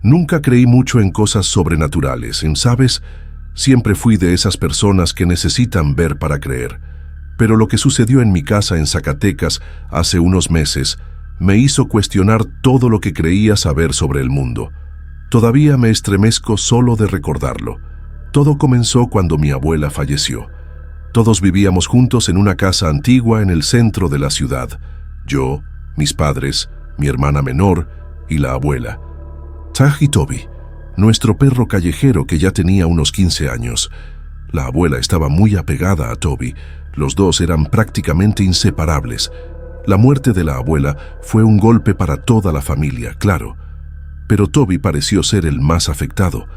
Nunca creí mucho en cosas sobrenaturales, ¿sabes? Siempre fui de esas personas que necesitan ver para creer. Pero lo que sucedió en mi casa en Zacatecas hace unos meses me hizo cuestionar todo lo que creía saber sobre el mundo. Todavía me estremezco solo de recordarlo. Todo comenzó cuando mi abuela falleció. Todos vivíamos juntos en una casa antigua en el centro de la ciudad. Yo, mis padres, mi hermana menor y la abuela. Taj y Toby, nuestro perro callejero que ya tenía unos 15 años. La abuela estaba muy apegada a Toby. Los dos eran prácticamente inseparables. La muerte de la abuela fue un golpe para toda la familia, claro. Pero Toby pareció ser el más afectado.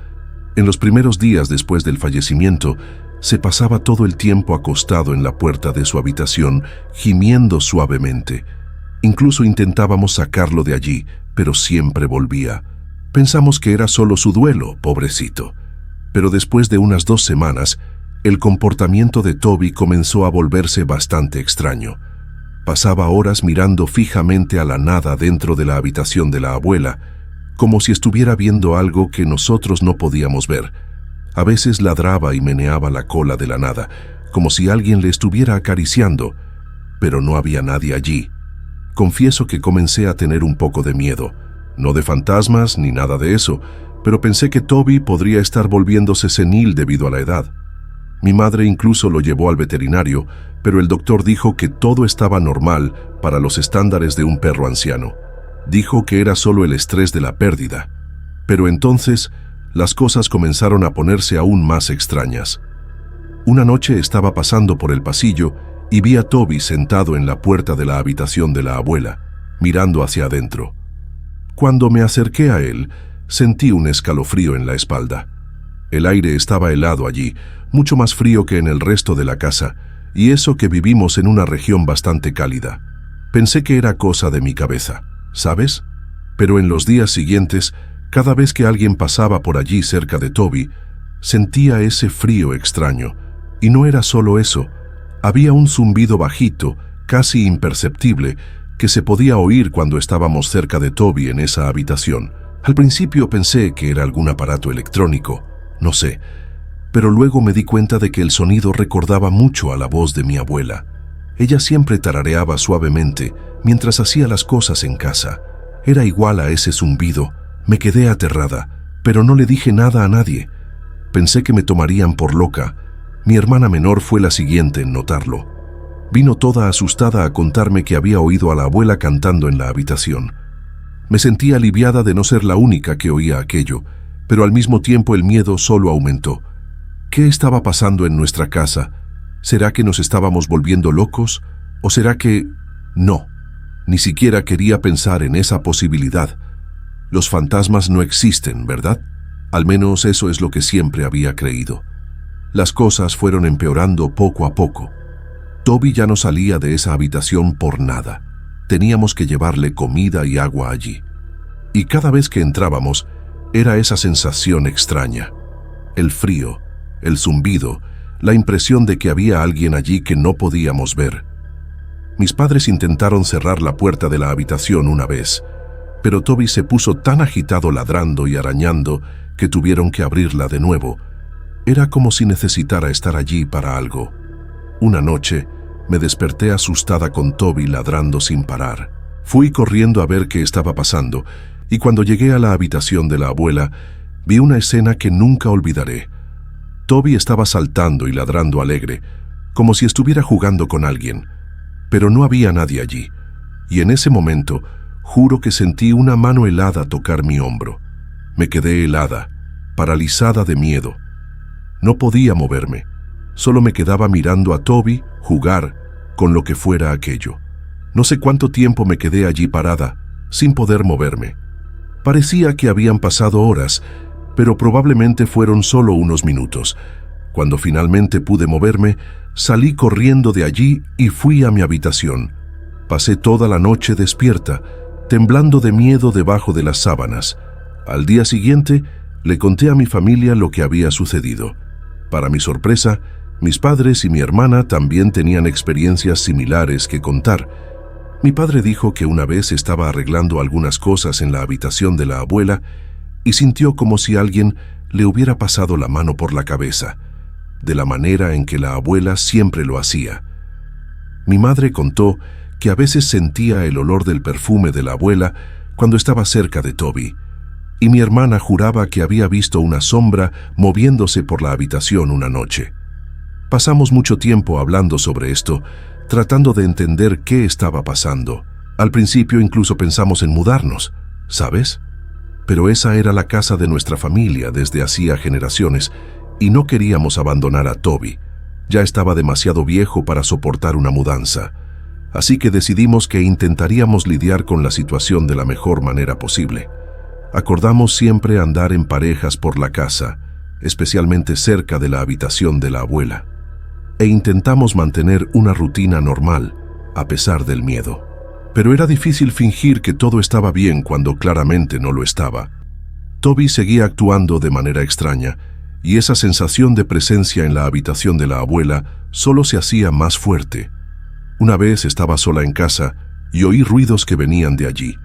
En los primeros días después del fallecimiento, se pasaba todo el tiempo acostado en la puerta de su habitación, gimiendo suavemente. Incluso intentábamos sacarlo de allí, pero siempre volvía. Pensamos que era solo su duelo, pobrecito. Pero después de unas 2 semanas, el comportamiento de Toby comenzó a volverse bastante extraño. Pasaba horas mirando fijamente a la nada dentro de la habitación de la abuela, como si estuviera viendo algo que nosotros no podíamos ver. A veces ladraba y meneaba la cola de la nada, como si alguien le estuviera acariciando, pero no había nadie allí. Confieso que comencé a tener un poco de miedo, no de fantasmas ni nada de eso, pero pensé que Toby podría estar volviéndose senil debido a la edad. Mi madre incluso lo llevó al veterinario, pero el doctor dijo que todo estaba normal para los estándares de un perro anciano. Dijo que era solo el estrés de la pérdida. Pero entonces, las cosas comenzaron a ponerse aún más extrañas. Una noche estaba pasando por el pasillo y vi a Toby sentado en la puerta de la habitación de la abuela, mirando hacia adentro. Cuando me acerqué a él, sentí un escalofrío en la espalda. El aire estaba helado allí, mucho más frío que en el resto de la casa, y eso que vivimos en una región bastante cálida. Pensé que era cosa de mi cabeza, ¿sabes? Pero en los días siguientes, cada vez que alguien pasaba por allí cerca de Toby, sentía ese frío extraño. Y no era solo eso, había un zumbido bajito, casi imperceptible, que se podía oír cuando estábamos cerca de Toby en esa habitación. Al principio pensé que era algún aparato electrónico, no sé, pero luego me di cuenta de que el sonido recordaba mucho a la voz de mi abuela. Ella siempre tarareaba suavemente mientras hacía las cosas en casa. Era igual a ese zumbido. Me quedé aterrada, pero no le dije nada a nadie. Pensé que me tomarían por loca. Mi hermana menor fue la siguiente en notarlo. Vino toda asustada a contarme que había oído a la abuela cantando en la habitación. Me sentí aliviada de no ser la única que oía aquello, pero al mismo tiempo el miedo solo aumentó. ¿Qué estaba pasando en nuestra casa? ¿Será que nos estábamos volviendo locos? ¿O será que...? No, ni siquiera quería pensar en esa posibilidad. Los fantasmas no existen, ¿verdad? Al menos eso es lo que siempre había creído. Las cosas fueron empeorando poco a poco. Toby ya no salía de esa habitación por nada. Teníamos que llevarle comida y agua allí. Y cada vez que entrábamos, era esa sensación extraña. El frío, el zumbido, la impresión de que había alguien allí que no podíamos ver. Mis padres intentaron cerrar la puerta de la habitación una vez, pero Toby se puso tan agitado ladrando y arañando que tuvieron que abrirla de nuevo. Era como si necesitara estar allí para algo. Una noche, me desperté asustada con Toby ladrando sin parar. Fui corriendo a ver qué estaba pasando, y cuando llegué a la habitación de la abuela, vi una escena que nunca olvidaré. Toby estaba saltando y ladrando alegre, como si estuviera jugando con alguien, pero no había nadie allí, y en ese momento, juro que sentí una mano helada tocar mi hombro. Me quedé helada, paralizada de miedo. No podía moverme, solo me quedaba mirando a Toby jugar con lo que fuera aquello. No sé cuánto tiempo me quedé allí parada, sin poder moverme. Parecía que habían pasado horas, pero probablemente fueron solo unos minutos. Cuando finalmente pude moverme, salí corriendo de allí y fui a mi habitación. Pasé toda la noche despierta, temblando de miedo debajo de las sábanas. Al día siguiente, le conté a mi familia lo que había sucedido. Para mi sorpresa, mis padres y mi hermana también tenían experiencias similares que contar. Mi padre dijo que una vez estaba arreglando algunas cosas en la habitación de la abuela y sintió como si alguien le hubiera pasado la mano por la cabeza, de la manera en que la abuela siempre lo hacía. Mi madre contó que a veces sentía el olor del perfume de la abuela cuando estaba cerca de Toby, y mi hermana juraba que había visto una sombra moviéndose por la habitación una noche. Pasamos mucho tiempo hablando sobre esto, tratando de entender qué estaba pasando. Al principio incluso pensamos en mudarnos, ¿sabes? Pero esa era la casa de nuestra familia desde hacía generaciones, y no queríamos abandonar a Toby. Ya estaba demasiado viejo para soportar una mudanza. Así que decidimos que intentaríamos lidiar con la situación de la mejor manera posible. Acordamos siempre andar en parejas por la casa, especialmente cerca de la habitación de la abuela. E intentamos mantener una rutina normal, a pesar del miedo. Pero era difícil fingir que todo estaba bien cuando claramente no lo estaba. Toby seguía actuando de manera extraña, y esa sensación de presencia en la habitación de la abuela solo se hacía más fuerte. Una vez estaba sola en casa y oí ruidos que venían de allí.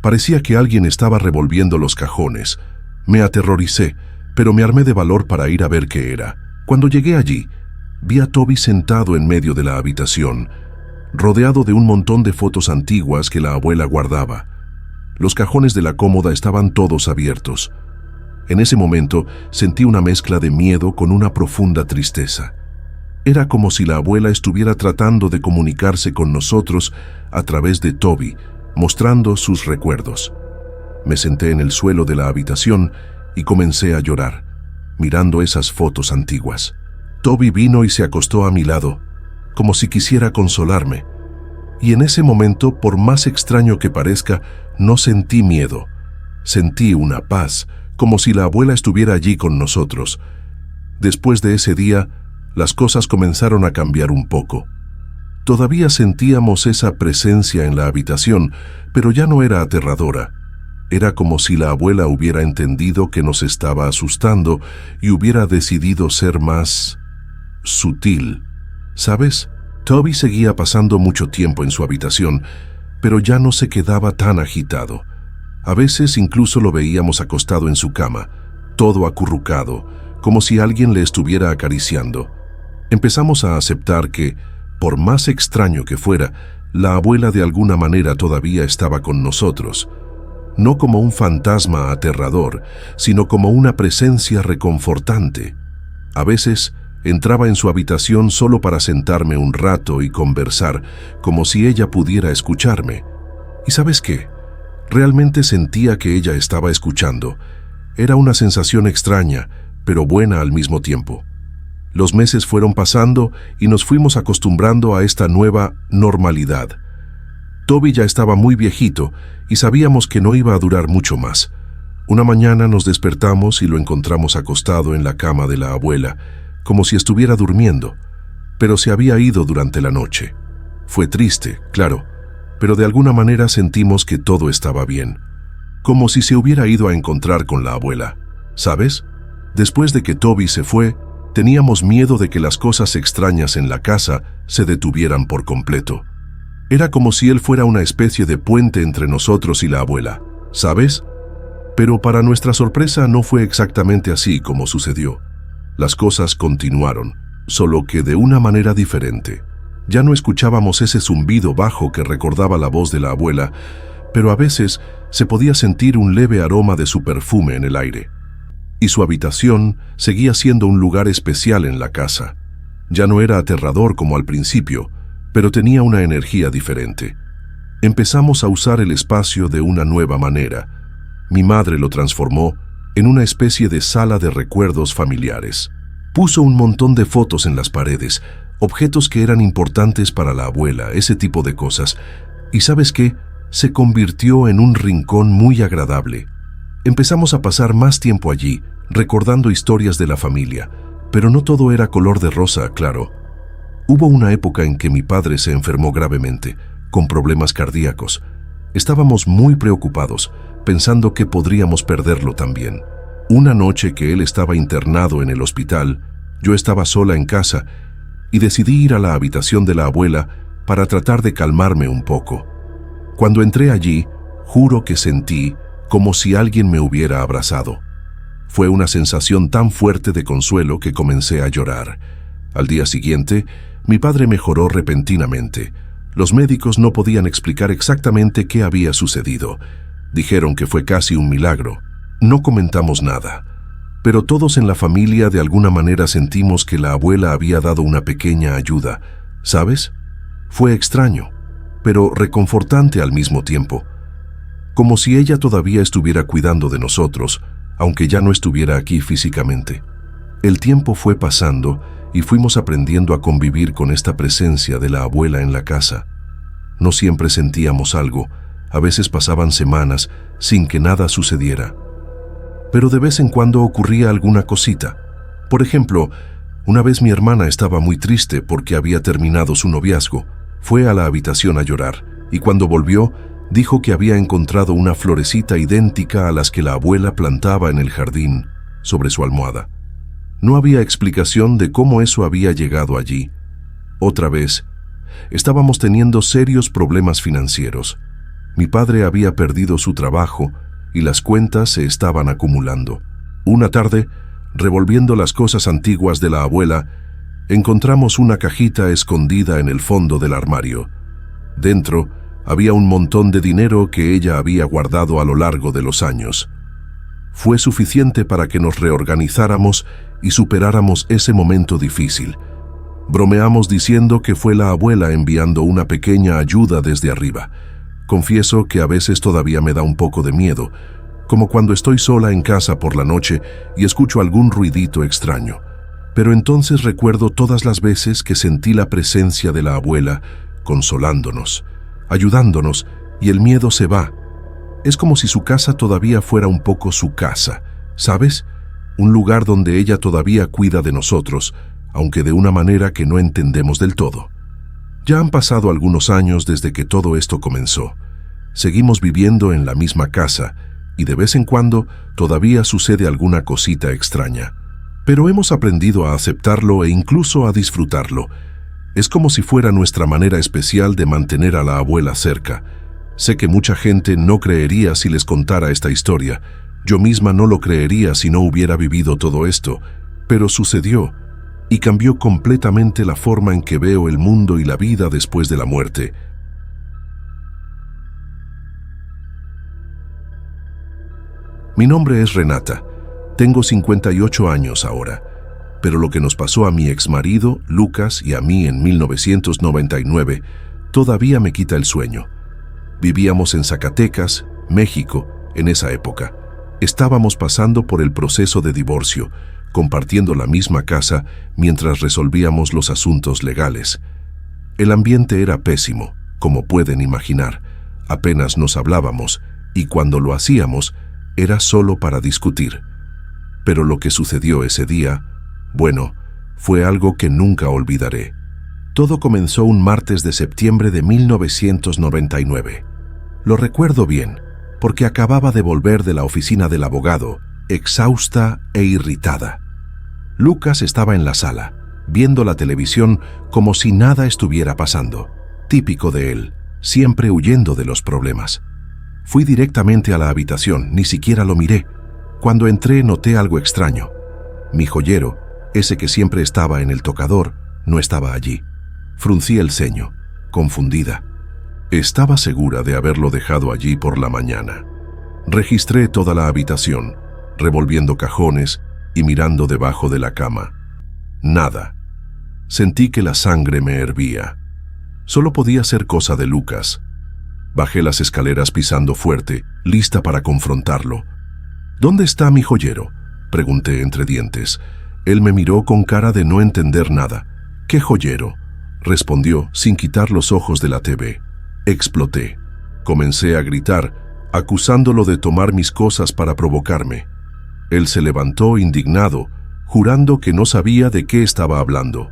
Parecía que alguien estaba revolviendo los cajones. Me aterroricé, pero me armé de valor para ir a ver qué era. Cuando llegué allí, vi a Toby sentado en medio de la habitación, rodeado de un montón de fotos antiguas que la abuela guardaba. Los cajones de la cómoda estaban todos abiertos. En ese momento sentí una mezcla de miedo con una profunda tristeza. Era como si la abuela estuviera tratando de comunicarse con nosotros a través de Toby, mostrando sus recuerdos. Me senté en el suelo de la habitación y comencé a llorar, mirando esas fotos antiguas. Toby vino y se acostó a mi lado, como si quisiera consolarme. Y en ese momento, por más extraño que parezca, no sentí miedo. Sentí una paz, como si la abuela estuviera allí con nosotros. Después de ese día, las cosas comenzaron a cambiar un poco. Todavía sentíamos esa presencia en la habitación, pero ya no era aterradora. Era como si la abuela hubiera entendido que nos estaba asustando y hubiera decidido ser más sutil. ¿Sabes? Toby seguía pasando mucho tiempo en su habitación, pero ya no se quedaba tan agitado. A veces incluso lo veíamos acostado en su cama, todo acurrucado, como si alguien le estuviera acariciando. Empezamos a aceptar que, por más extraño que fuera, la abuela de alguna manera todavía estaba con nosotros. No como un fantasma aterrador, sino como una presencia reconfortante. A veces entraba en su habitación solo para sentarme un rato y conversar, como si ella pudiera escucharme. ¿Y sabes qué? Realmente sentía que ella estaba escuchando. Era una sensación extraña, pero buena al mismo tiempo. Los meses fueron pasando y nos fuimos acostumbrando a esta nueva normalidad. Toby ya estaba muy viejito y sabíamos que no iba a durar mucho más. Una mañana nos despertamos y lo encontramos acostado en la cama de la abuela, como si estuviera durmiendo, pero se había ido durante la noche. Fue triste, claro, pero de alguna manera sentimos que todo estaba bien, como si se hubiera ido a encontrar con la abuela. ¿Sabes? Después de que Toby se fue, teníamos miedo de que las cosas extrañas en la casa se detuvieran por completo. Era como si él fuera una especie de puente entre nosotros y la abuela, ¿sabes? Pero para nuestra sorpresa no fue exactamente así como sucedió. Las cosas continuaron, solo que de una manera diferente. Ya no escuchábamos ese zumbido bajo que recordaba la voz de la abuela, pero a veces se podía sentir un leve aroma de su perfume en el aire. Y su habitación seguía siendo un lugar especial en la casa. Ya no era aterrador como al principio, pero tenía una energía diferente. Empezamos a usar el espacio de una nueva manera. Mi madre lo transformó en una especie de sala de recuerdos familiares. Puso un montón de fotos en las paredes, objetos que eran importantes para la abuela, ese tipo de cosas. ¿Y sabes qué? Se convirtió en un rincón muy agradable. Empezamos a pasar más tiempo allí, recordando historias de la familia, pero no todo era color de rosa, claro. Hubo una época en que mi padre se enfermó gravemente, con problemas cardíacos. Estábamos muy preocupados, pensando que podríamos perderlo también. Una noche que él estaba internado en el hospital, yo estaba sola en casa y decidí ir a la habitación de la abuela para tratar de calmarme un poco. Cuando entré allí, juro que sentí como si alguien me hubiera abrazado. Fue una sensación tan fuerte de consuelo que comencé a llorar. Al día siguiente, mi padre mejoró repentinamente. Los médicos no podían explicar exactamente qué había sucedido. Dijeron que fue casi un milagro. No comentamos nada, pero todos en la familia de alguna manera sentimos que la abuela había dado una pequeña ayuda. ¿Sabes? Fue extraño, pero reconfortante al mismo tiempo. Como si ella todavía estuviera cuidando de nosotros, aunque ya no estuviera aquí físicamente. El tiempo fue pasando y fuimos aprendiendo a convivir con esta presencia de la abuela en la casa. No siempre sentíamos algo, a veces pasaban semanas sin que nada sucediera. Pero de vez en cuando ocurría alguna cosita. Por ejemplo, una vez mi hermana estaba muy triste porque había terminado su noviazgo. Fue a la habitación a llorar y cuando volvió, dijo que había encontrado una florecita idéntica a las que la abuela plantaba en el jardín, sobre su almohada. No había explicación de cómo eso había llegado allí. Otra vez, estábamos teniendo serios problemas financieros. Mi padre había perdido su trabajo y las cuentas se estaban acumulando. Una tarde, revolviendo las cosas antiguas de la abuela, encontramos una cajita escondida en el fondo del armario. Dentro había un montón de dinero que ella había guardado a lo largo de los años. Fue suficiente para que nos reorganizáramos y superáramos ese momento difícil. Bromeamos diciendo que fue la abuela enviando una pequeña ayuda desde arriba. Confieso que a veces todavía me da un poco de miedo, como cuando estoy sola en casa por la noche y escucho algún ruidito extraño. Pero entonces recuerdo todas las veces que sentí la presencia de la abuela consolándonos, ayudándonos, y el miedo se va. Es como si su casa todavía fuera un poco su casa, ¿sabes? Un lugar donde ella todavía cuida de nosotros, aunque de una manera que no entendemos del todo. Ya han pasado algunos años desde que todo esto comenzó. Seguimos viviendo en la misma casa y de vez en cuando todavía sucede alguna cosita extraña. Pero hemos aprendido a aceptarlo e incluso a disfrutarlo. Es como si fuera nuestra manera especial de mantener a la abuela cerca. Sé que mucha gente no creería si les contara esta historia. Yo misma no lo creería si no hubiera vivido todo esto, pero sucedió y cambió completamente la forma en que veo el mundo y la vida después de la muerte. Mi nombre es Renata. Tengo 58 años ahora, pero lo que nos pasó a mi exmarido, Lucas, y a mí en 1999 todavía me quita el sueño. Vivíamos en Zacatecas, México, en esa época. Estábamos pasando por el proceso de divorcio, compartiendo la misma casa mientras resolvíamos los asuntos legales. El ambiente era pésimo, como pueden imaginar. Apenas nos hablábamos, y cuando lo hacíamos, era solo para discutir. Pero lo que sucedió ese día, bueno, fue algo que nunca olvidaré. Todo comenzó un martes de septiembre de 1999. Lo recuerdo bien, porque acababa de volver de la oficina del abogado, exhausta e irritada. Lucas estaba en la sala, viendo la televisión como si nada estuviera pasando. Típico de él, siempre huyendo de los problemas. Fui directamente a la habitación, ni siquiera lo miré. Cuando entré noté algo extraño. Mi joyero, ese que siempre estaba en el tocador, no estaba allí. Fruncí el ceño, confundida. Estaba segura de haberlo dejado allí por la mañana. Registré toda la habitación, revolviendo cajones y mirando debajo de la cama. Nada. Sentí que la sangre me hervía. Solo podía ser cosa de Lucas. Bajé las escaleras pisando fuerte, lista para confrontarlo. ¿Dónde está mi joyero?, pregunté entre dientes. Él me miró con cara de no entender nada. ¿Qué joyero?, respondió sin quitar los ojos de la TV. Exploté. Comencé a gritar, acusándolo de tomar mis cosas para provocarme. Él se levantó indignado, jurando que no sabía de qué estaba hablando.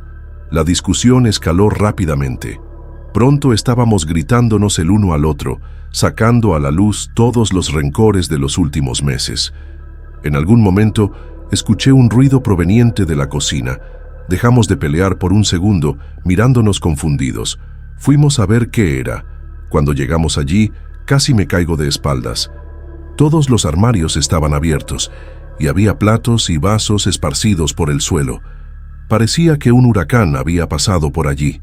La discusión escaló rápidamente. Pronto estábamos gritándonos el uno al otro, sacando a la luz todos los rencores de los últimos meses. En algún momento, escuché un ruido proveniente de la cocina. Dejamos de pelear por un segundo, mirándonos confundidos. Fuimos a ver qué era. Cuando llegamos allí, casi me caigo de espaldas. Todos los armarios estaban abiertos y había platos y vasos esparcidos por el suelo. Parecía que un huracán había pasado por allí.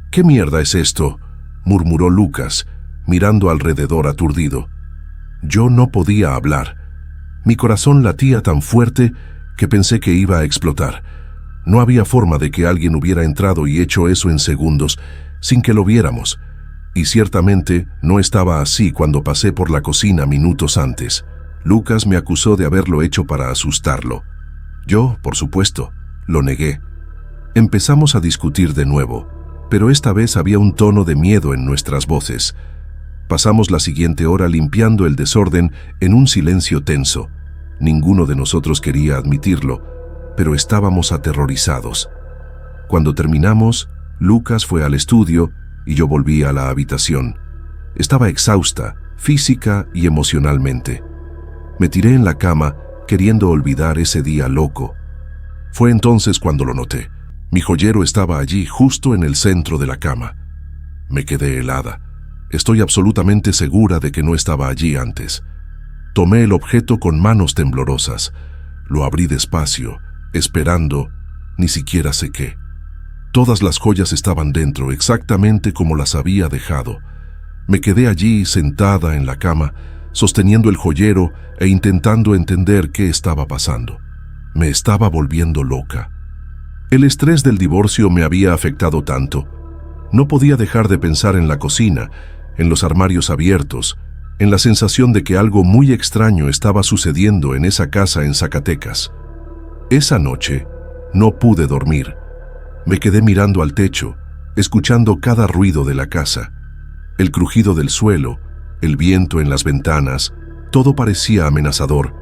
«¿Qué mierda es esto?», murmuró Lucas, mirando alrededor aturdido. Yo no podía hablar. Mi corazón latía tan fuerte que pensé que iba a explotar. No había forma de que alguien hubiera entrado y hecho eso en segundos, sin que lo viéramos. Y ciertamente no estaba así cuando pasé por la cocina minutos antes. Lucas me acusó de haberlo hecho para asustarlo. Yo, por supuesto, lo negué. Empezamos a discutir de nuevo, pero esta vez había un tono de miedo en nuestras voces. Pasamos la siguiente hora limpiando el desorden en un silencio tenso. Ninguno de nosotros quería admitirlo, pero estábamos aterrorizados. Cuando terminamos, Lucas fue al estudio y yo volví a la habitación. Estaba exhausta, física y emocionalmente. Me tiré en la cama, queriendo olvidar ese día loco. Fue entonces cuando lo noté. Mi joyero estaba allí, justo en el centro de la cama. Me quedé helada. Estoy absolutamente segura de que no estaba allí antes. Tomé el objeto con manos temblorosas. Lo abrí despacio, esperando, ni siquiera sé qué. Todas las joyas estaban dentro, exactamente como las había dejado. Me quedé allí, sentada en la cama, sosteniendo el joyero e intentando entender qué estaba pasando. Me estaba volviendo loca. El estrés del divorcio me había afectado tanto. No podía dejar de pensar en la cocina, en los armarios abiertos, en la sensación de que algo muy extraño estaba sucediendo en esa casa en Zacatecas. Esa noche no pude dormir. Me quedé mirando al techo, escuchando cada ruido de la casa. El crujido del suelo, el viento en las ventanas, todo parecía amenazador.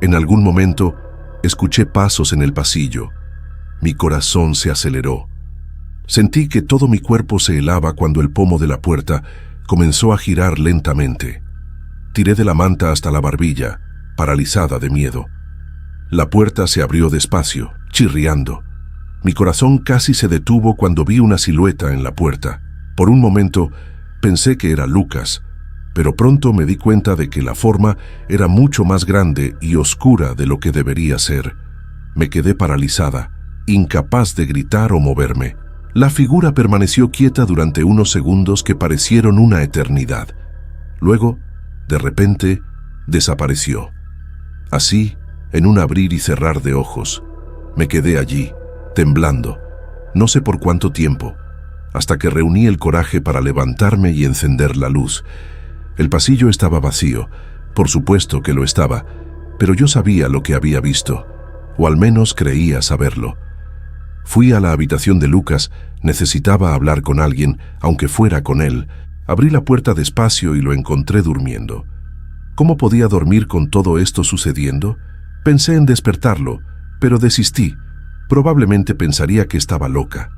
En algún momento, escuché pasos en el pasillo. Mi corazón se aceleró. Sentí que todo mi cuerpo se helaba cuando el pomo de la puerta comenzó a girar lentamente. Tiré de la manta hasta la barbilla, paralizada de miedo. La puerta se abrió despacio, chirriando. Mi corazón casi se detuvo cuando vi una silueta en la puerta. Por un momento, pensé que era Lucas, pero pronto me di cuenta de que la forma era mucho más grande y oscura de lo que debería ser. Me quedé paralizada, incapaz de gritar o moverme. La figura permaneció quieta durante unos segundos que parecieron una eternidad. Luego, de repente, desapareció. Así, en un abrir y cerrar de ojos, me quedé allí, temblando, no sé por cuánto tiempo, hasta que reuní el coraje para levantarme y encender la luz. El pasillo estaba vacío, por supuesto que lo estaba, pero yo sabía lo que había visto, o al menos creía saberlo. Fui a la habitación de Lucas, necesitaba hablar con alguien, aunque fuera con él. Abrí la puerta despacio y lo encontré durmiendo. ¿Cómo podía dormir con todo esto sucediendo? Pensé en despertarlo, pero desistí. Probablemente pensaría que estaba loca.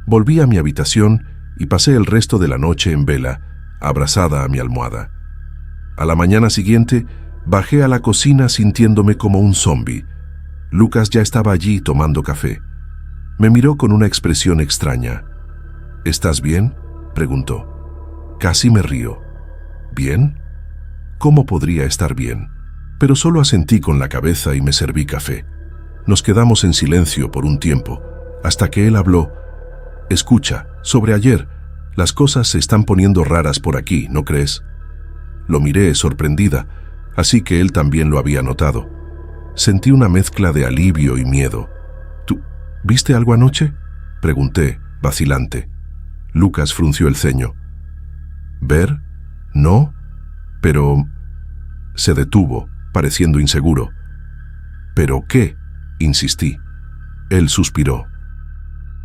Volví a mi habitación y pasé el resto de la noche en vela, abrazada a mi almohada. A la mañana siguiente, bajé a la cocina sintiéndome como un zombi. Lucas ya estaba allí tomando café. Me miró con una expresión extraña. ¿Estás bien?, preguntó. Casi me río. ¿Bien? ¿Cómo podría estar bien? Pero solo asentí con la cabeza y me serví café. Nos quedamos en silencio por un tiempo, hasta que él habló. Escucha, sobre ayer, las cosas se están poniendo raras por aquí, ¿no crees? Lo miré sorprendida, así que él también lo había notado. Sentí una mezcla de alivio y miedo. ¿Tú viste algo anoche?, pregunté, vacilante. Lucas frunció el ceño. ¿Ver? No, pero... Se detuvo, pareciendo inseguro. ¿Pero qué?, insistí. Él suspiró.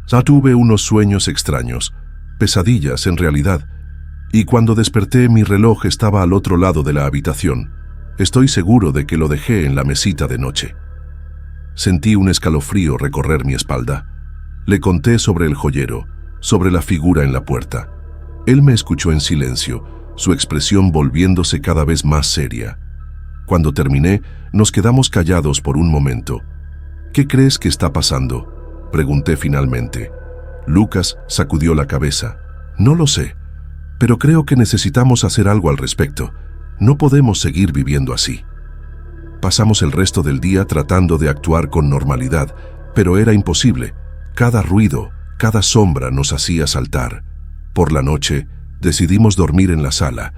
Ya tuve unos sueños extraños, pesadillas en realidad, y cuando desperté mi reloj estaba al otro lado de la habitación. Estoy seguro de que lo dejé en la mesita de noche. Sentí un escalofrío recorrer mi espalda. Le conté sobre el joyero, sobre la figura en la puerta. Él me escuchó en silencio, su expresión volviéndose cada vez más seria. Cuando terminé, nos quedamos callados por un momento. ¿Qué crees que está pasando?, pregunté finalmente. Lucas sacudió la cabeza. No lo sé, pero creo que necesitamos hacer algo al respecto. No podemos seguir viviendo así. Pasamos el resto del día tratando de actuar con normalidad, pero era imposible. Cada ruido, cada sombra nos hacía saltar. Por la noche, decidimos dormir en la sala,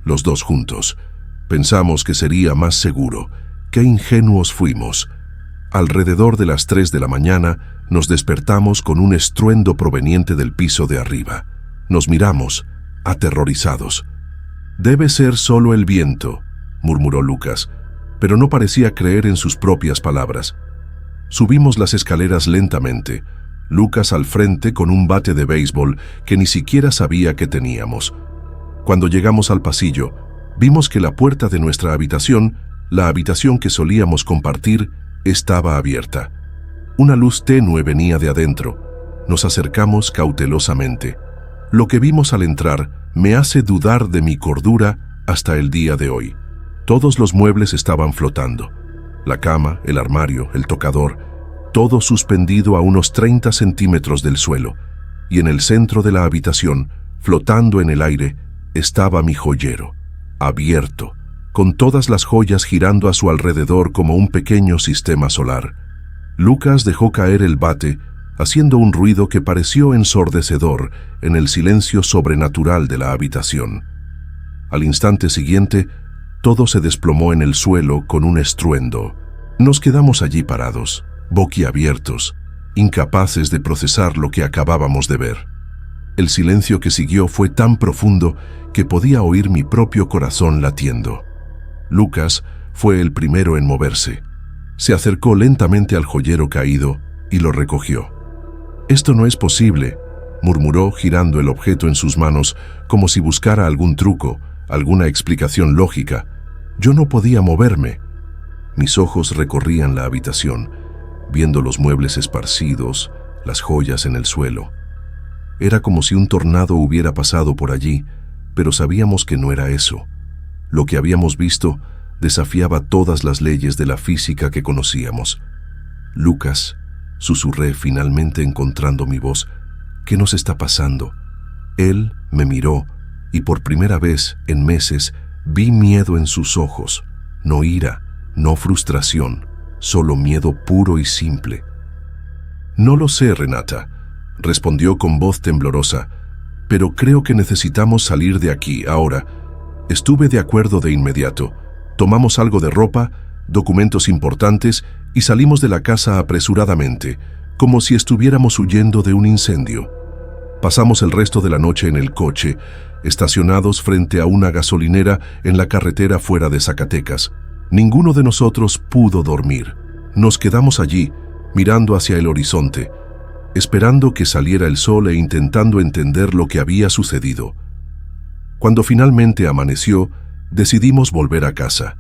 los dos juntos. Pensamos que sería más seguro. ¡Qué ingenuos fuimos! Alrededor de las 3 de la mañana, nos despertamos con un estruendo proveniente del piso de arriba. Nos miramos, aterrorizados. «Debe ser solo el viento», murmuró Lucas, pero no parecía creer en sus propias palabras. Subimos las escaleras lentamente, Lucas al frente con un bate de béisbol que ni siquiera sabía que teníamos. Cuando llegamos al pasillo, vimos que la puerta de nuestra habitación, la habitación que solíamos compartir, estaba abierta. Una luz tenue venía de adentro. Nos acercamos cautelosamente. Lo que vimos al entrar me hace dudar de mi cordura hasta el día de hoy. Todos los muebles estaban flotando. La cama, el armario, el tocador, todo suspendido a unos 30 centímetros del suelo. Y en el centro de la habitación, flotando en el aire, estaba mi joyero, abierto, con todas las joyas girando a su alrededor como un pequeño sistema solar. Lucas dejó caer el bate, haciendo un ruido que pareció ensordecedor en el silencio sobrenatural de la habitación. Al instante siguiente, todo se desplomó en el suelo con un estruendo. Nos quedamos allí parados, boquiabiertos, incapaces de procesar lo que acabábamos de ver. El silencio que siguió fue tan profundo que podía oír mi propio corazón latiendo. Lucas fue el primero en moverse. Se acercó lentamente al joyero caído y lo recogió. «Esto no es posible», murmuró girando el objeto en sus manos como si buscara algún truco, alguna explicación lógica. Yo no podía moverme. Mis ojos recorrían la habitación, viendo los muebles esparcidos, las joyas en el suelo. Era como si un tornado hubiera pasado por allí, pero sabíamos que no era eso. Lo que habíamos visto desafiaba todas las leyes de la física que conocíamos. «Lucas», susurré finalmente encontrando mi voz, «¿qué nos está pasando?» Él me miró y por primera vez en meses vi miedo en sus ojos, no ira, no frustración, solo miedo puro y simple. «No lo sé, Renata», respondió con voz temblorosa, «pero creo que necesitamos salir de aquí ahora». Estuve de acuerdo de inmediato. Tomamos algo de ropa, documentos importantes y salimos de la casa apresuradamente, como si estuviéramos huyendo de un incendio. Pasamos el resto de la noche en el coche, estacionados frente a una gasolinera en la carretera fuera de Zacatecas. Ninguno de nosotros pudo dormir. Nos quedamos allí, mirando hacia el horizonte, esperando que saliera el sol e intentando entender lo que había sucedido. Cuando finalmente amaneció, decidimos volver a casa.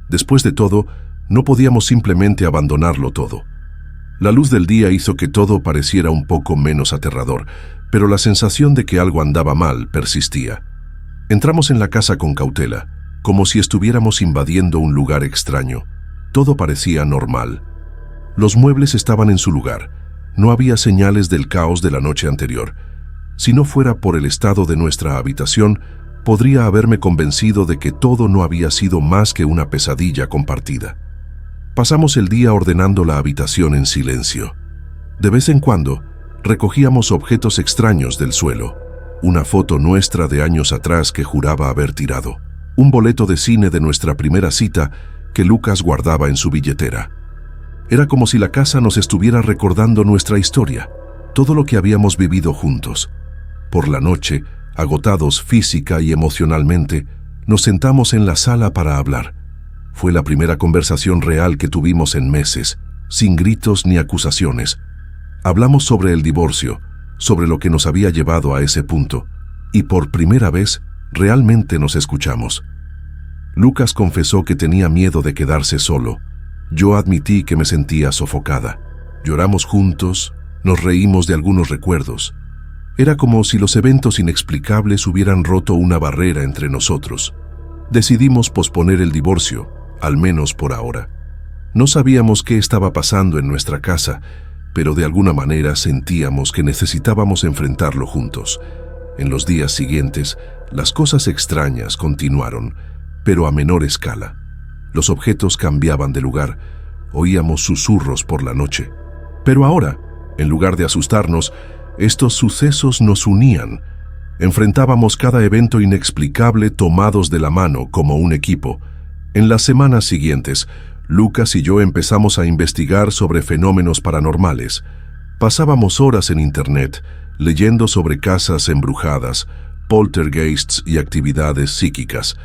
Después de todo, no podíamos simplemente abandonarlo todo. La luz del día hizo que todo pareciera un poco menos aterrador, pero la sensación de que algo andaba mal persistía. Entramos en la casa con cautela, como si estuviéramos invadiendo un lugar extraño. Todo parecía normal. Los muebles estaban en su lugar. No había señales del caos de la noche anterior. Si no fuera por el estado de nuestra habitación, podría haberme convencido de que todo no había sido más que una pesadilla compartida. Pasamos el día ordenando la habitación en silencio. De vez en cuando, recogíamos objetos extraños del suelo. Una foto nuestra de años atrás que juraba haber tirado. Un boleto de cine de nuestra primera cita que Lucas guardaba en su billetera. Era como si la casa nos estuviera recordando nuestra historia, todo lo que habíamos vivido juntos. Por la noche, agotados física y emocionalmente, nos sentamos en la sala para hablar. Fue la primera conversación real que tuvimos en meses, sin gritos ni acusaciones. Hablamos sobre el divorcio, sobre lo que nos había llevado a ese punto, y por primera vez realmente nos escuchamos. Lucas confesó que tenía miedo de quedarse solo. Yo admití que me sentía sofocada. Lloramos juntos, nos reímos de algunos recuerdos. Era como si los eventos inexplicables hubieran roto una barrera entre nosotros. Decidimos posponer el divorcio, al menos por ahora. No sabíamos qué estaba pasando en nuestra casa, pero de alguna manera sentíamos que necesitábamos enfrentarlo juntos. En los días siguientes, las cosas extrañas continuaron. pero a menor escala. Los objetos cambiaban de lugar, oíamos susurros por la noche. Pero ahora, en lugar de asustarnos, estos sucesos nos unían. Enfrentábamos cada evento inexplicable tomados de la mano como un equipo. En las semanas siguientes, Lucas y yo empezamos a investigar sobre fenómenos paranormales. Pasábamos horas en Internet, leyendo sobre casas embrujadas, poltergeists y actividades psíquicas.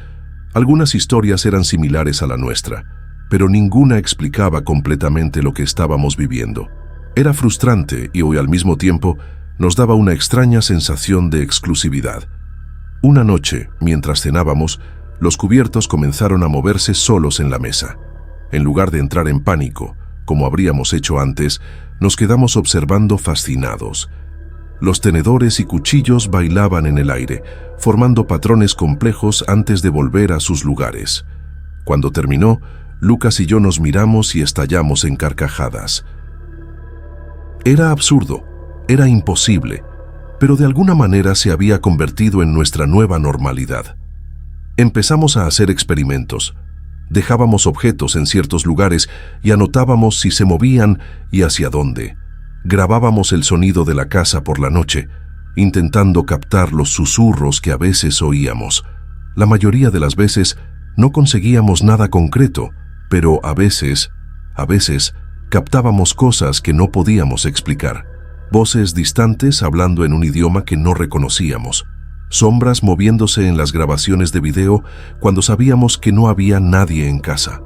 Algunas historias eran similares a la nuestra, pero ninguna explicaba completamente lo que estábamos viviendo. Era frustrante y hoy al mismo tiempo nos daba una extraña sensación de exclusividad. Una noche, mientras cenábamos, los cubiertos comenzaron a moverse solos en la mesa. En lugar de entrar en pánico, como habríamos hecho antes, nos quedamos observando fascinados. Los tenedores y cuchillos bailaban en el aire, formando patrones complejos antes de volver a sus lugares. Cuando terminó, Lucas y yo nos miramos y estallamos en carcajadas. Era absurdo, era imposible, pero de alguna manera se había convertido en nuestra nueva normalidad. Empezamos a hacer experimentos. Dejábamos objetos en ciertos lugares y anotábamos si se movían y hacia dónde. Grabábamos el sonido de la casa por la noche, intentando captar los susurros que a veces oíamos. La mayoría de las veces no conseguíamos nada concreto, pero a veces, captábamos cosas que no podíamos explicar. Voces distantes hablando en un idioma que no reconocíamos. Sombras moviéndose en las grabaciones de video cuando sabíamos que no había nadie en casa.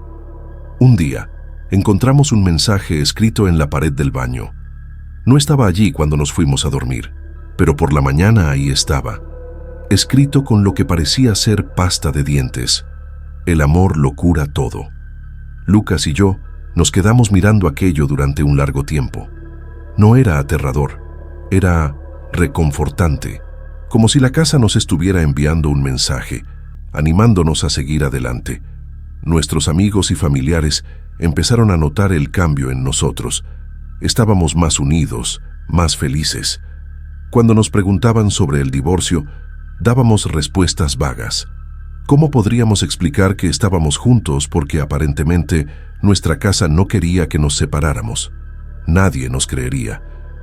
Un día, encontramos un mensaje escrito en la pared del baño. No estaba allí cuando nos fuimos a dormir, pero por la mañana ahí estaba, escrito con lo que parecía ser pasta de dientes. El amor lo cura todo. Lucas y yo nos quedamos mirando aquello durante un largo tiempo. No era aterrador, era reconfortante, como si la casa nos estuviera enviando un mensaje, animándonos a seguir adelante. Nuestros amigos y familiares empezaron a notar el cambio en nosotros. Estábamos más unidos, más felices. Cuando nos preguntaban sobre el divorcio, dábamos respuestas vagas. ¿Cómo podríamos explicar que estábamos juntos porque aparentemente nuestra casa no quería que nos separáramos? Nadie nos creería.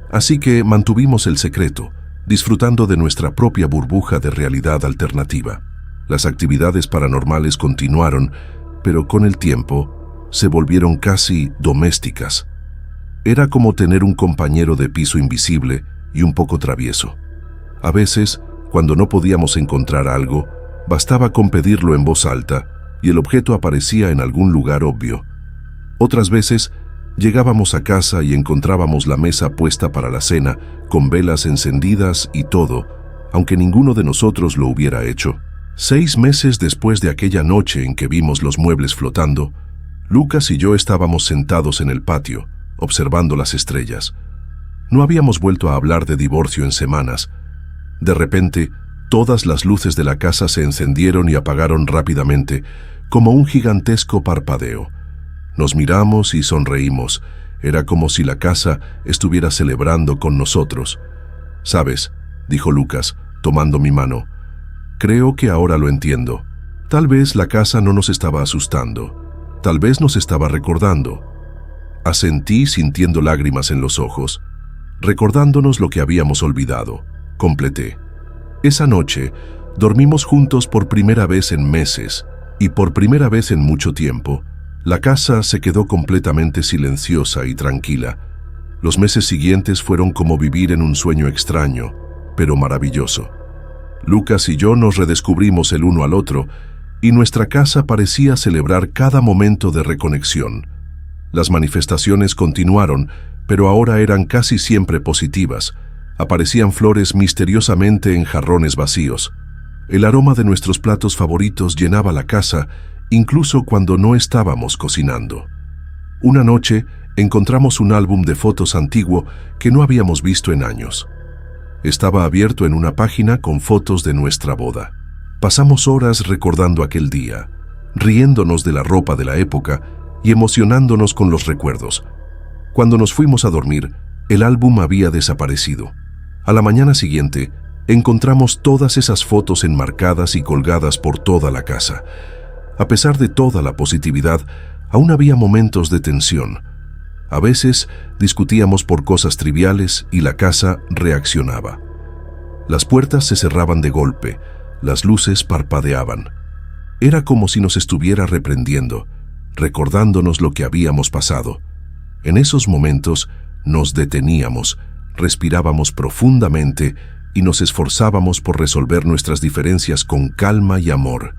Así que mantuvimos el secreto, disfrutando de nuestra propia burbuja de realidad alternativa. Las actividades paranormales continuaron, pero con el tiempo se volvieron casi domésticas. Era como tener un compañero de piso invisible y un poco travieso. A veces, cuando no podíamos encontrar algo, bastaba con pedirlo en voz alta y el objeto aparecía en algún lugar obvio. Otras veces, llegábamos a casa y encontrábamos la mesa puesta para la cena, con velas encendidas y todo, aunque ninguno de nosotros lo hubiera hecho. 6 meses después de aquella noche en que vimos los muebles flotando, Lucas y yo estábamos sentados en el patio, observando las estrellas. No habíamos vuelto a hablar de divorcio en semanas. De repente, todas las luces de la casa se encendieron y apagaron rápidamente, como un gigantesco parpadeo. Nos miramos y sonreímos. Era como si la casa estuviera celebrando con nosotros. «¿Sabes?», dijo Lucas, tomando mi mano. «Creo que ahora lo entiendo. Tal vez la casa no nos estaba asustando. Tal vez nos estaba recordando». Asentí sintiendo lágrimas en los ojos, recordándonos lo que habíamos olvidado. Completé. Esa noche, dormimos juntos por primera vez en meses, y por primera vez en mucho tiempo, la casa se quedó completamente silenciosa y tranquila. Los meses siguientes fueron como vivir en un sueño extraño, pero maravilloso. Lucas y yo nos redescubrimos el uno al otro, y nuestra casa parecía celebrar cada momento de reconexión. Las manifestaciones continuaron, pero ahora eran casi siempre positivas. Aparecían flores misteriosamente en jarrones vacíos. El aroma de nuestros platos favoritos llenaba la casa, incluso cuando no estábamos cocinando. Una noche encontramos un álbum de fotos antiguo que no habíamos visto en años. Estaba abierto en una página con fotos de nuestra boda. Pasamos horas recordando aquel día, riéndonos de la ropa de la época y emocionándonos con los recuerdos. Cuando nos fuimos a dormir, el álbum había desaparecido. A la mañana siguiente, encontramos todas esas fotos enmarcadas y colgadas por toda la casa. A pesar de toda la positividad, aún había momentos de tensión. A veces discutíamos por cosas triviales y la casa reaccionaba. Las puertas se cerraban de golpe, las luces parpadeaban. Era como si nos estuviera reprendiendo, recordándonos lo que habíamos pasado. En esos momentos nos deteníamos, respirábamos profundamente y nos esforzábamos por resolver nuestras diferencias con calma y amor.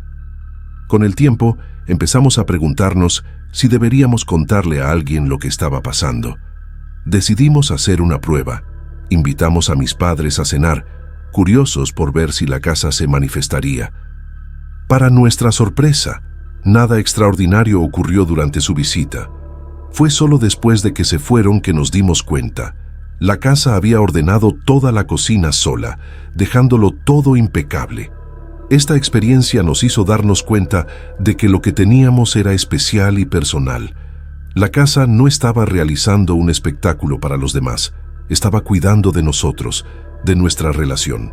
Con el tiempo, empezamos a preguntarnos si deberíamos contarle a alguien lo que estaba pasando. Decidimos hacer una prueba. Invitamos a mis padres a cenar, curiosos por ver si la casa se manifestaría. Para nuestra sorpresa, nada extraordinario ocurrió durante su visita. Fue solo después de que se fueron que nos dimos cuenta. La casa había ordenado toda la cocina sola, dejándolo todo impecable. Esta experiencia nos hizo darnos cuenta de que lo que teníamos era especial y personal. La casa no estaba realizando un espectáculo para los demás, estaba cuidando de nosotros, de nuestra relación.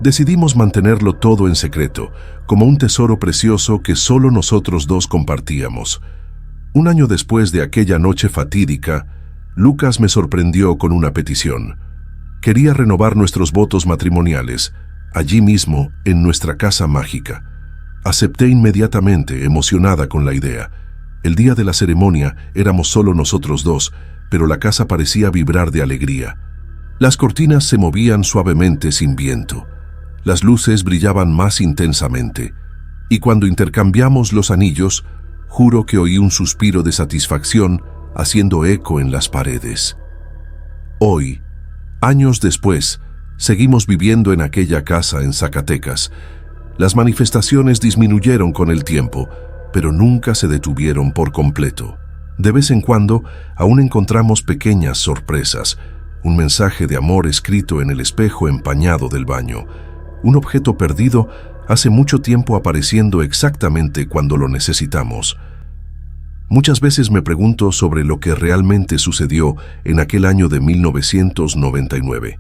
Decidimos mantenerlo todo en secreto, como un tesoro precioso que solo nosotros dos compartíamos. Un año después de aquella noche fatídica, Lucas me sorprendió con una petición. Quería renovar nuestros votos matrimoniales, allí mismo, en nuestra casa mágica. Acepté inmediatamente, emocionada con la idea. El día de la ceremonia éramos solo nosotros dos, pero la casa parecía vibrar de alegría. Las cortinas se movían suavemente sin viento. Las luces brillaban más intensamente. Y cuando intercambiamos los anillos, juro que oí un suspiro de satisfacción haciendo eco en las paredes. Hoy, años después, seguimos viviendo en aquella casa en Zacatecas. Las manifestaciones disminuyeron con el tiempo, pero nunca se detuvieron por completo. De vez en cuando, aún encontramos pequeñas sorpresas, un mensaje de amor escrito en el espejo empañado del baño, un objeto perdido hace mucho tiempo apareciendo exactamente cuando lo necesitamos. Muchas veces me pregunto sobre lo que realmente sucedió en aquel año de 1999.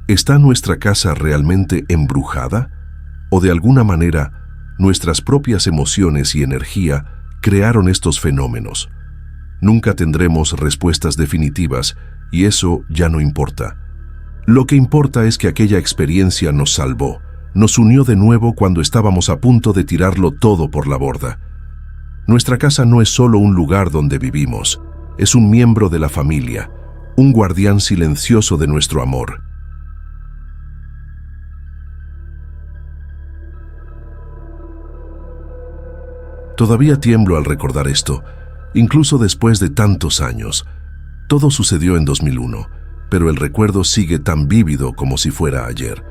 ¿Está nuestra casa realmente embrujada? ¿O de alguna manera, nuestras propias emociones y energía crearon estos fenómenos? Nunca tendremos respuestas definitivas y eso ya no importa. Lo que importa es que aquella experiencia nos salvó, nos unió de nuevo cuando estábamos a punto de tirarlo todo por la borda. Nuestra casa no es solo un lugar donde vivimos, es un miembro de la familia, un guardián silencioso de nuestro amor. Todavía tiemblo al recordar esto, incluso después de tantos años. Todo sucedió en 2001, pero el recuerdo sigue tan vívido como si fuera ayer.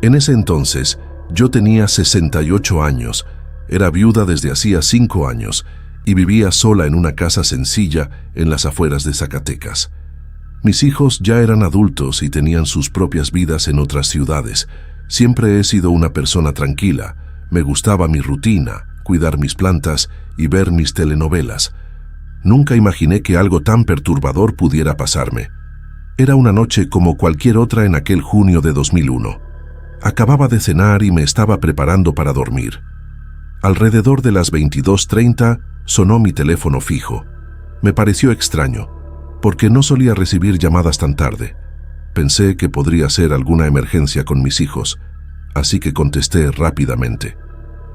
En ese entonces, yo tenía 68 años, era viuda desde hacía 5 años y vivía sola en una casa sencilla en las afueras de Zacatecas. Mis hijos ya eran adultos y tenían sus propias vidas en otras ciudades. Siempre he sido una persona tranquila, me gustaba mi rutina, cuidar mis plantas y ver mis telenovelas. Nunca imaginé que algo tan perturbador pudiera pasarme. Era una noche como cualquier otra en aquel junio de 2001. Acababa de cenar y me estaba preparando para dormir. Alrededor de las 22:30 sonó mi teléfono fijo. Me pareció extraño, porque no solía recibir llamadas tan tarde. Pensé que podría ser alguna emergencia con mis hijos, así que contesté rápidamente.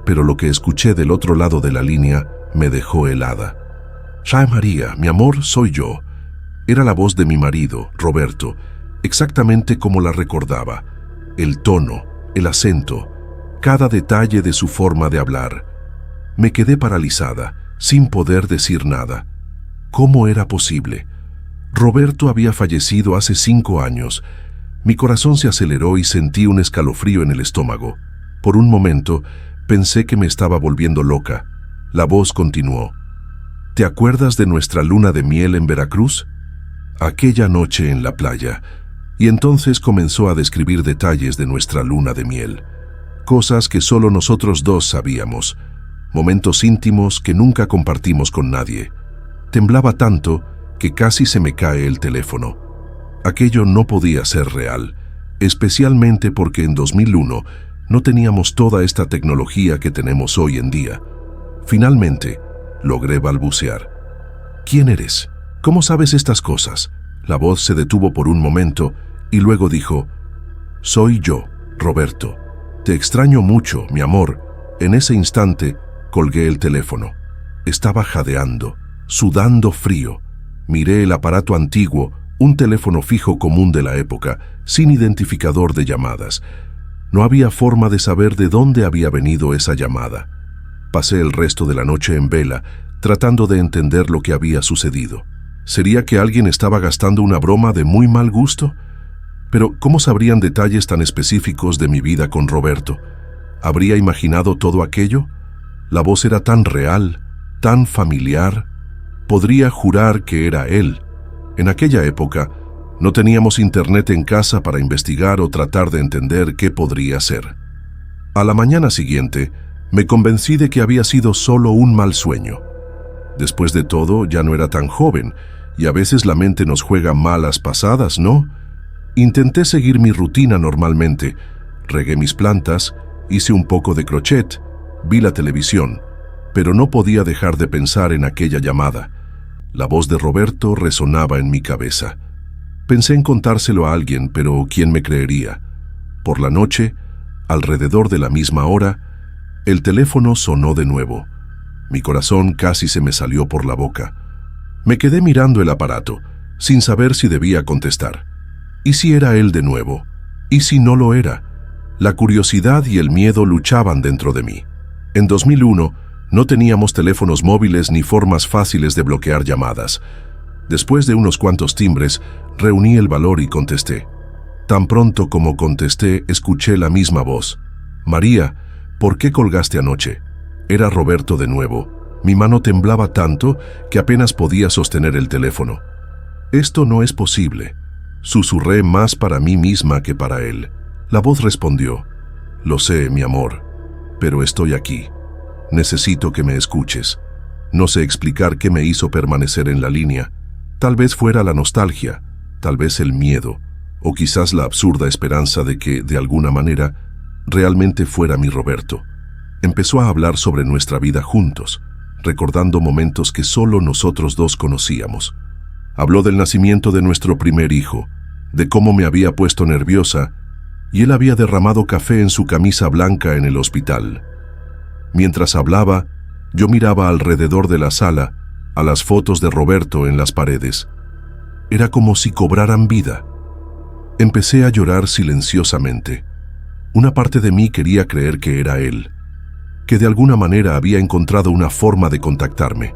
Pero lo que escuché del otro lado de la línea me dejó helada. «Shai María, mi amor, soy yo». Era la voz de mi marido, Roberto, exactamente como la recordaba. El tono, el acento, cada detalle de su forma de hablar. Me quedé paralizada, sin poder decir nada. ¿Cómo era posible? Roberto había fallecido hace 5 años. Mi corazón se aceleró y sentí un escalofrío en el estómago. Por un momento, pensé que me estaba volviendo loca. La voz continuó. ¿Te acuerdas de nuestra luna de miel en Veracruz? Aquella noche en la playa. Y entonces comenzó a describir detalles de nuestra luna de miel. Cosas que solo nosotros dos sabíamos. Momentos íntimos que nunca compartimos con nadie. Temblaba tanto que casi se me cae el teléfono. Aquello no podía ser real, especialmente porque en 2001 no teníamos toda esta tecnología que tenemos hoy en día. Finalmente, logré balbucear. ¿Quién eres? ¿Cómo sabes estas cosas? La voz se detuvo por un momento y luego dijo: soy yo, Roberto. Te extraño mucho, mi amor. En ese instante, colgué el teléfono. Estaba jadeando, sudando frío. Miré el aparato antiguo, un teléfono fijo común de la época, sin identificador de llamadas. No había forma de saber de dónde había venido esa llamada. Pasé el resto de la noche en vela, tratando de entender lo que había sucedido. ¿Sería que alguien estaba gastando una broma de muy mal gusto? Pero, ¿cómo sabrían detalles tan específicos de mi vida con Roberto? ¿Habría imaginado todo aquello? La voz era tan real, tan familiar. Podría jurar que era él. En aquella época, no teníamos internet en casa para investigar o tratar de entender qué podría ser. A la mañana siguiente, me convencí de que había sido solo un mal sueño. Después de todo, ya no era tan joven, y a veces la mente nos juega malas pasadas, ¿no? Intenté seguir mi rutina normalmente. Regué mis plantas, hice un poco de crochet, vi la televisión, pero no podía dejar de pensar en aquella llamada. La voz de Roberto resonaba en mi cabeza. Pensé en contárselo a alguien, pero ¿quién me creería? Por la noche, alrededor de la misma hora, el teléfono sonó de nuevo. Mi corazón casi se me salió por la boca. Me quedé mirando el aparato, sin saber si debía contestar. ¿Y si era él de nuevo? ¿Y si no lo era? La curiosidad y el miedo luchaban dentro de mí. En 2001, no teníamos teléfonos móviles ni formas fáciles de bloquear llamadas. Después de unos cuantos timbres, reuní el valor y contesté. Tan pronto como contesté, escuché la misma voz. María, ¿por qué colgaste anoche? Era Roberto de nuevo. Mi mano temblaba tanto que apenas podía sostener el teléfono. Esto no es posible. Susurré más para mí misma que para él. La voz respondió: lo sé, mi amor, pero estoy aquí. Necesito que me escuches. No sé explicar qué me hizo permanecer en la línea. Tal vez fuera la nostalgia, tal vez el miedo, o quizás la absurda esperanza de que, de alguna manera, realmente fuera mi Roberto. Empezó a hablar sobre nuestra vida juntos, recordando momentos que solo nosotros dos conocíamos. Habló del nacimiento de nuestro primer hijo, de cómo me había puesto nerviosa, y él había derramado café en su camisa blanca en el hospital. Mientras hablaba, yo miraba alrededor de la sala, a las fotos de Roberto en las paredes. Era como si cobraran vida. Empecé a llorar silenciosamente. Una parte de mí quería creer que era él, que de alguna manera había encontrado una forma de contactarme,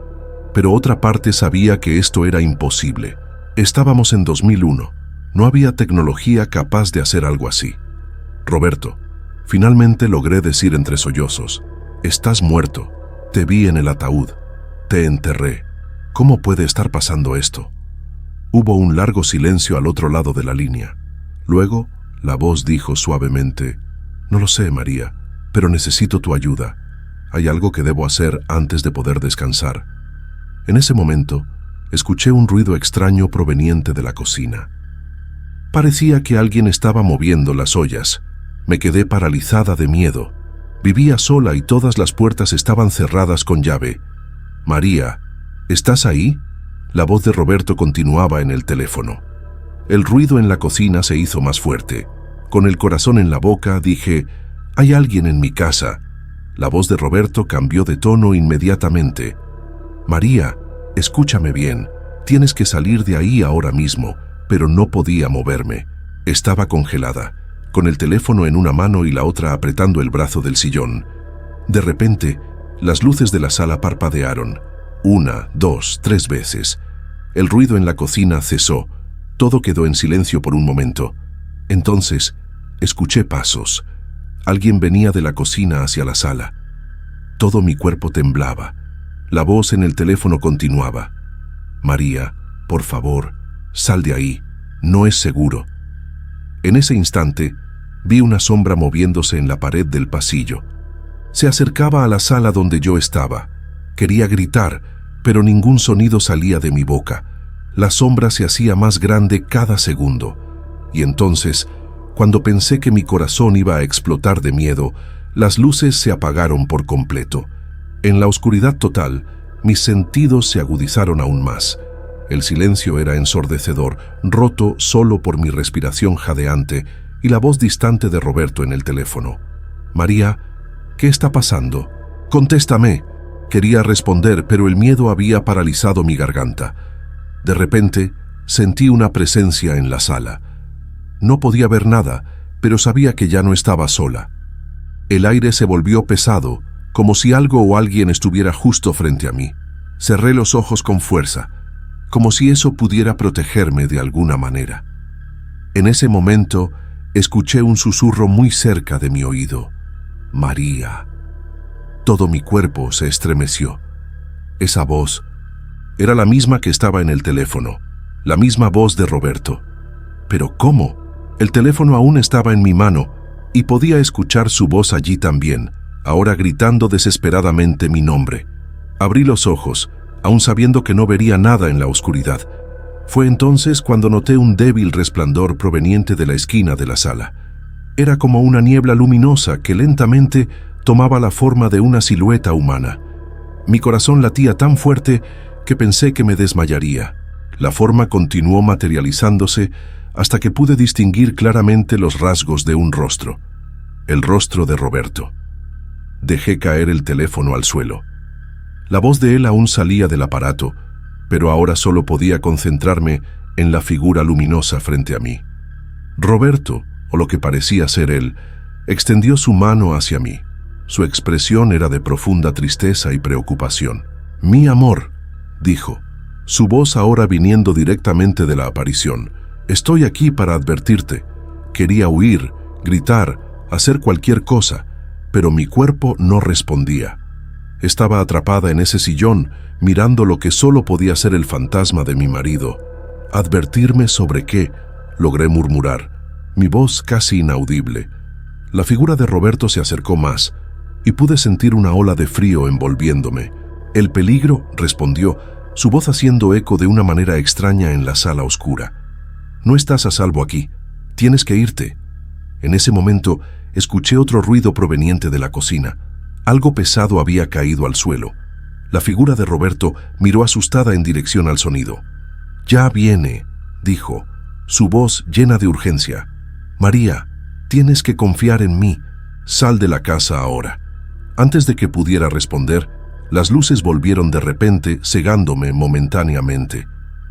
pero otra parte sabía que esto era imposible. Estábamos en 2001. No había tecnología capaz de hacer algo así. Roberto, finalmente logré decir entre sollozos: estás muerto. Te vi en el ataúd. Te enterré. ¿Cómo puede estar pasando esto? Hubo un largo silencio al otro lado de la línea. Luego, la voz dijo suavemente: no lo sé, María, pero necesito tu ayuda. Hay algo que debo hacer antes de poder descansar. En ese momento, escuché un ruido extraño proveniente de la cocina. Parecía que alguien estaba moviendo las ollas. Me quedé paralizada de miedo. Vivía sola y todas las puertas estaban cerradas con llave. María, ¿estás ahí? La voz de Roberto continuaba en el teléfono. El ruido en la cocina se hizo más fuerte. Con el corazón en la boca dije: hay alguien en mi casa. La voz de Roberto cambió de tono inmediatamente. María, escúchame bien. Tienes que salir de ahí ahora mismo. Pero no podía moverme. Estaba congelada, con el teléfono en una mano y la otra apretando el brazo del sillón. De repente, las luces de la sala parpadearon. 1, 2, 3 veces. El ruido en la cocina cesó. Todo quedó en silencio por un momento. Entonces, escuché pasos. Alguien venía de la cocina hacia la sala. Todo mi cuerpo temblaba. La voz en el teléfono continuaba: María, por favor, sal de ahí, no es seguro. En ese instante, vi una sombra moviéndose en la pared del pasillo. Se acercaba a la sala donde yo estaba. Quería gritar, pero ningún sonido salía de mi boca. La sombra se hacía más grande cada segundo. Y entonces, cuando pensé que mi corazón iba a explotar de miedo, las luces se apagaron por completo. En la oscuridad total, mis sentidos se agudizaron aún más. El silencio era ensordecedor, roto solo por mi respiración jadeante y la voz distante de Roberto en el teléfono. «María, ¿qué está pasando? Contéstame». Quería responder, pero el miedo había paralizado mi garganta. De repente, sentí una presencia en la sala. No podía ver nada, pero sabía que ya no estaba sola. El aire se volvió pesado, como si algo o alguien estuviera justo frente a mí. Cerré los ojos con fuerza, como si eso pudiera protegerme de alguna manera. En ese momento, escuché un susurro muy cerca de mi oído. «María». Todo mi cuerpo se estremeció. Esa voz era la misma que estaba en el teléfono, la misma voz de Roberto. ¿Pero cómo? El teléfono aún estaba en mi mano y podía escuchar su voz allí también, ahora gritando desesperadamente mi nombre. Abrí los ojos, aún sabiendo que no vería nada en la oscuridad. Fue entonces cuando noté un débil resplandor proveniente de la esquina de la sala. Era como una niebla luminosa que lentamente tomaba la forma de una silueta humana. Mi corazón latía tan fuerte que pensé que me desmayaría. La forma continuó materializándose hasta que pude distinguir claramente los rasgos de un rostro. El rostro de Roberto. Dejé caer el teléfono al suelo. La voz de él aún salía del aparato, pero ahora solo podía concentrarme en la figura luminosa frente a mí. Roberto, o lo que parecía ser él, extendió su mano hacia mí. Su expresión era de profunda tristeza y preocupación. «Mi amor», dijo, su voz ahora viniendo directamente de la aparición. «Estoy aquí para advertirte». Quería huir, gritar, hacer cualquier cosa, pero mi cuerpo no respondía. Estaba atrapada en ese sillón, mirando lo que solo podía ser el fantasma de mi marido. «¿Advertirme sobre qué?», logré murmurar, mi voz casi inaudible. La figura de Roberto se acercó más, y pude sentir una ola de frío envolviéndome. «El peligro», respondió, su voz haciendo eco de una manera extraña en la sala oscura. «No estás a salvo aquí. Tienes que irte». En ese momento, escuché otro ruido proveniente de la cocina. Algo pesado había caído al suelo. La figura de Roberto miró asustada en dirección al sonido. «Ya viene», dijo, su voz llena de urgencia. «María, tienes que confiar en mí. Sal de la casa ahora». Antes de que pudiera responder, las luces volvieron de repente, cegándome momentáneamente.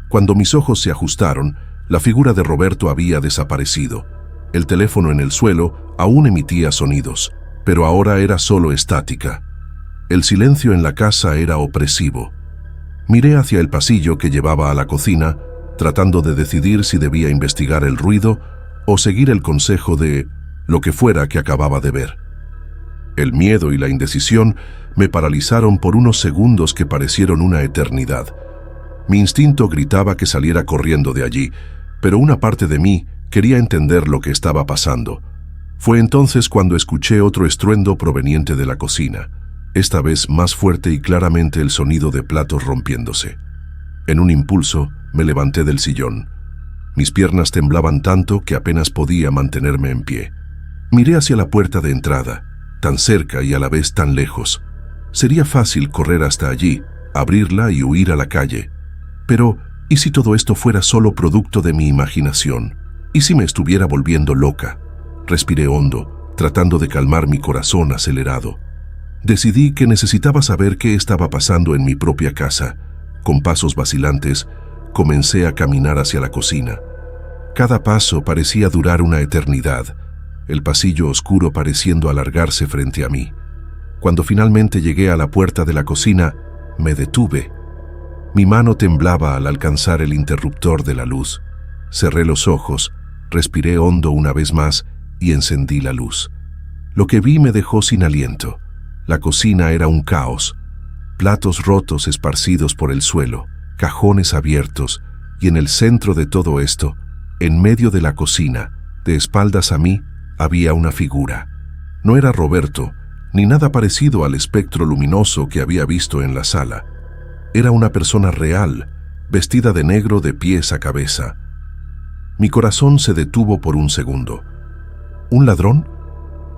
Cuando mis ojos se ajustaron, la figura de Roberto había desaparecido. El teléfono en el suelo aún emitía sonidos, pero ahora era solo estática. El silencio en la casa era opresivo. Miré hacia el pasillo que llevaba a la cocina, tratando de decidir si debía investigar el ruido o seguir el consejo de lo que fuera que acababa de ver. El miedo y la indecisión me paralizaron por unos segundos que parecieron una eternidad. Mi instinto gritaba que saliera corriendo de allí, pero una parte de mí quería entender lo que estaba pasando. Fue entonces cuando escuché otro estruendo proveniente de la cocina, esta vez más fuerte y claramente el sonido de platos rompiéndose. En un impulso, me levanté del sillón. Mis piernas temblaban tanto que apenas podía mantenerme en pie. Miré hacia la puerta de entrada, tan cerca y a la vez tan lejos. Sería fácil correr hasta allí, abrirla y huir a la calle. Pero, ¿y si todo esto fuera solo producto de mi imaginación? ¿Y si me estuviera volviendo loca? Respiré hondo, tratando de calmar mi corazón acelerado. Decidí que necesitaba saber qué estaba pasando en mi propia casa. Con pasos vacilantes, comencé a caminar hacia la cocina. Cada paso parecía durar una eternidad, el pasillo oscuro pareciendo alargarse frente a mí. Cuando finalmente llegué a la puerta de la cocina, me detuve. Mi mano temblaba al alcanzar el interruptor de la luz. Cerré los ojos, respiré hondo una vez más y encendí la luz. Lo que vi me dejó sin aliento. La cocina era un caos. Platos rotos esparcidos por el suelo, cajones abiertos, y en el centro de todo esto, en medio de la cocina, de espaldas a mí, había una figura. No era Roberto, ni nada parecido al espectro luminoso que había visto en la sala. Era una persona real, vestida de negro de pies a cabeza. Mi corazón se detuvo por un segundo. ¿Un ladrón?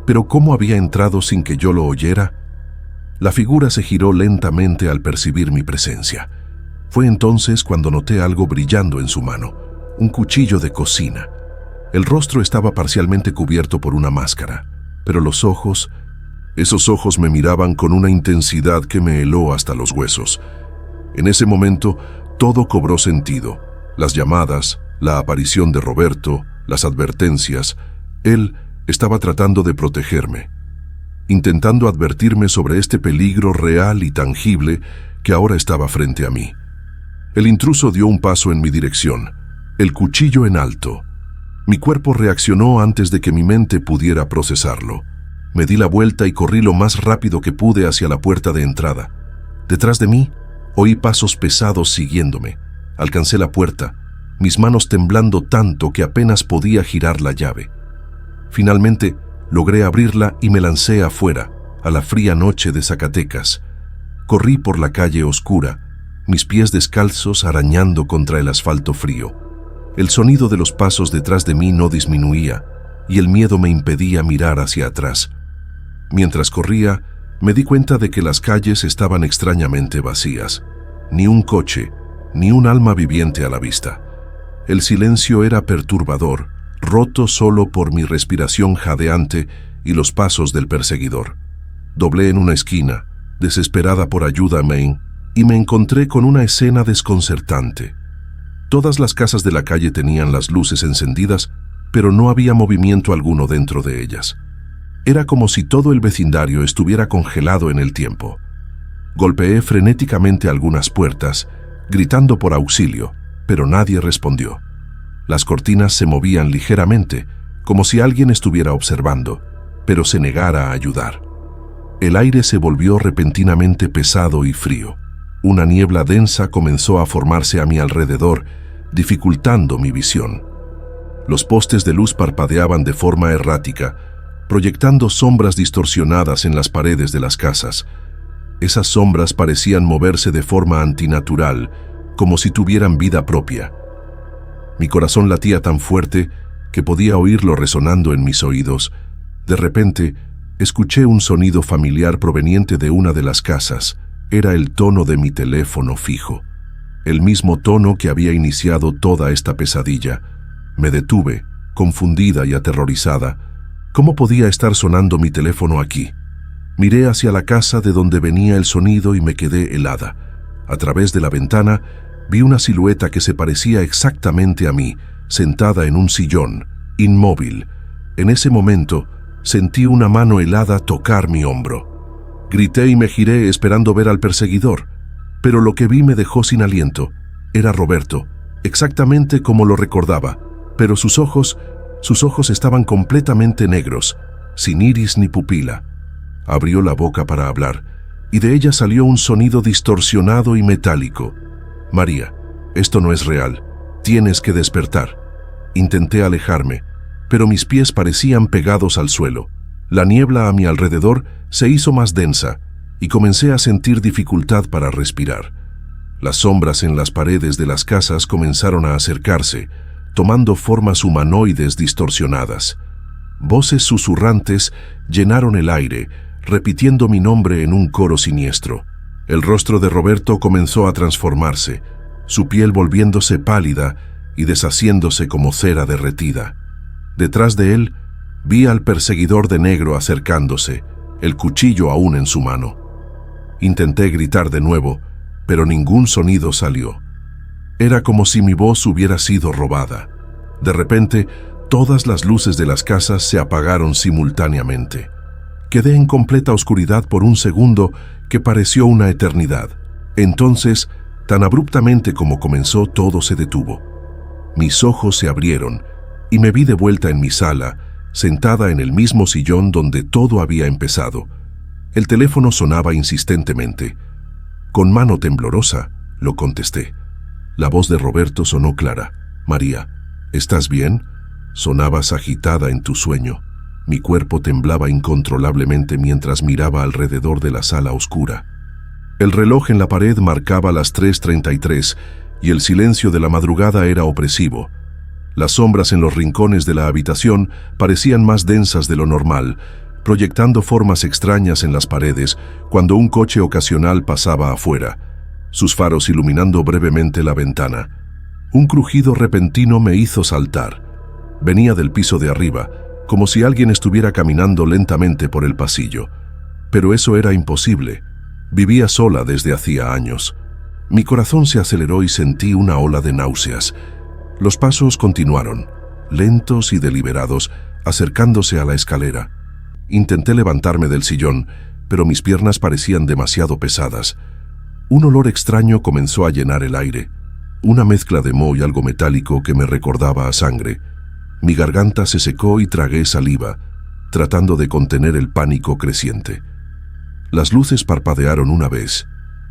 ¿Pero cómo había entrado sin que yo lo oyera? La figura se giró lentamente al percibir mi presencia. Fue entonces cuando noté algo brillando en su mano, un cuchillo de cocina. El rostro estaba parcialmente cubierto por una máscara, pero los ojos, esos ojos me miraban con una intensidad que me heló hasta los huesos. En ese momento, todo cobró sentido. Las llamadas, la aparición de Roberto, las advertencias. Él estaba tratando de protegerme, intentando advertirme sobre este peligro real y tangible que ahora estaba frente a mí. El intruso dio un paso en mi dirección, el cuchillo en alto. Mi cuerpo reaccionó antes de que mi mente pudiera procesarlo. Me di la vuelta y corrí lo más rápido que pude hacia la puerta de entrada. Detrás de mí, oí pasos pesados siguiéndome. Alcancé la puerta, mis manos temblando tanto que apenas podía girar la llave. Finalmente, logré abrirla y me lancé afuera, a la fría noche de Zacatecas. Corrí por la calle oscura, mis pies descalzos arañando contra el asfalto frío. El sonido de los pasos detrás de mí no disminuía, y el miedo me impedía mirar hacia atrás. Mientras corría, me di cuenta de que las calles estaban extrañamente vacías. Ni un coche, ni un alma viviente a la vista. El silencio era perturbador, roto solo por mi respiración jadeante y los pasos del perseguidor. Doblé en una esquina, desesperada por ayuda, y me encontré con una escena desconcertante. Todas las casas de la calle tenían las luces encendidas, pero no había movimiento alguno dentro de ellas. Era como si todo el vecindario estuviera congelado en el tiempo. Golpeé frenéticamente algunas puertas, gritando por auxilio, pero nadie respondió. Las cortinas se movían ligeramente, como si alguien estuviera observando, pero se negara a ayudar. El aire se volvió repentinamente pesado y frío. Una niebla densa comenzó a formarse a mi alrededor, dificultando mi visión. Los postes de luz parpadeaban de forma errática, proyectando sombras distorsionadas en las paredes de las casas. Esas sombras parecían moverse de forma antinatural, como si tuvieran vida propia. Mi corazón latía tan fuerte que podía oírlo resonando en mis oídos. De repente, escuché un sonido familiar proveniente de una de las casas. Era el tono de mi teléfono fijo, el mismo tono que había iniciado toda esta pesadilla. Me detuve, confundida y aterrorizada. ¿Cómo podía estar sonando mi teléfono aquí? Miré hacia la casa de donde venía el sonido y me quedé helada. A través de la ventana, vi una silueta que se parecía exactamente a mí, sentada en un sillón, inmóvil. En ese momento, sentí una mano helada tocar mi hombro. Grité y me giré esperando ver al perseguidor, pero lo que vi me dejó sin aliento. Era Roberto, exactamente como lo recordaba, pero sus ojos estaban completamente negros, sin iris ni pupila. Abrió la boca para hablar, y de ella salió un sonido distorsionado y metálico. María, esto no es real. Tienes que despertar. Intenté alejarme, pero mis pies parecían pegados al suelo. La niebla a mi alrededor se hizo más densa y comencé a sentir dificultad para respirar. Las sombras en las paredes de las casas comenzaron a acercarse, tomando formas humanoides distorsionadas. Voces susurrantes llenaron el aire, repitiendo mi nombre en un coro siniestro. El rostro de Roberto comenzó a transformarse, su piel volviéndose pálida y deshaciéndose como cera derretida. Detrás de él, vi al perseguidor de negro acercándose, el cuchillo aún en su mano. Intenté gritar de nuevo, pero ningún sonido salió. Era como si mi voz hubiera sido robada. De repente, todas las luces de las casas se apagaron simultáneamente. Quedé en completa oscuridad por un segundo que pareció una eternidad. Entonces, tan abruptamente como comenzó, todo se detuvo. Mis ojos se abrieron y me vi de vuelta en mi sala, sentada en el mismo sillón donde todo había empezado. El teléfono sonaba insistentemente. Con mano temblorosa, lo contesté. La voz de Roberto sonó clara. María, ¿estás bien? Sonabas agitada en tu sueño. Mi cuerpo temblaba incontrolablemente mientras miraba alrededor de la sala oscura. El reloj en la pared marcaba las 3:33 y el silencio de la madrugada era opresivo. Las sombras en los rincones de la habitación parecían más densas de lo normal, proyectando formas extrañas en las paredes cuando un coche ocasional pasaba afuera, sus faros iluminando brevemente la ventana. Un crujido repentino me hizo saltar. Venía del piso de arriba, como si alguien estuviera caminando lentamente por el pasillo. Pero eso era imposible. Vivía sola desde hacía años. Mi corazón se aceleró y sentí una ola de náuseas. Los pasos continuaron, lentos y deliberados, acercándose a la escalera. Intenté levantarme del sillón, pero mis piernas parecían demasiado pesadas. Un olor extraño comenzó a llenar el aire, una mezcla de moho y algo metálico que me recordaba a sangre. Mi garganta se secó y tragué saliva, tratando de contener el pánico creciente. Las luces parpadearon una vez,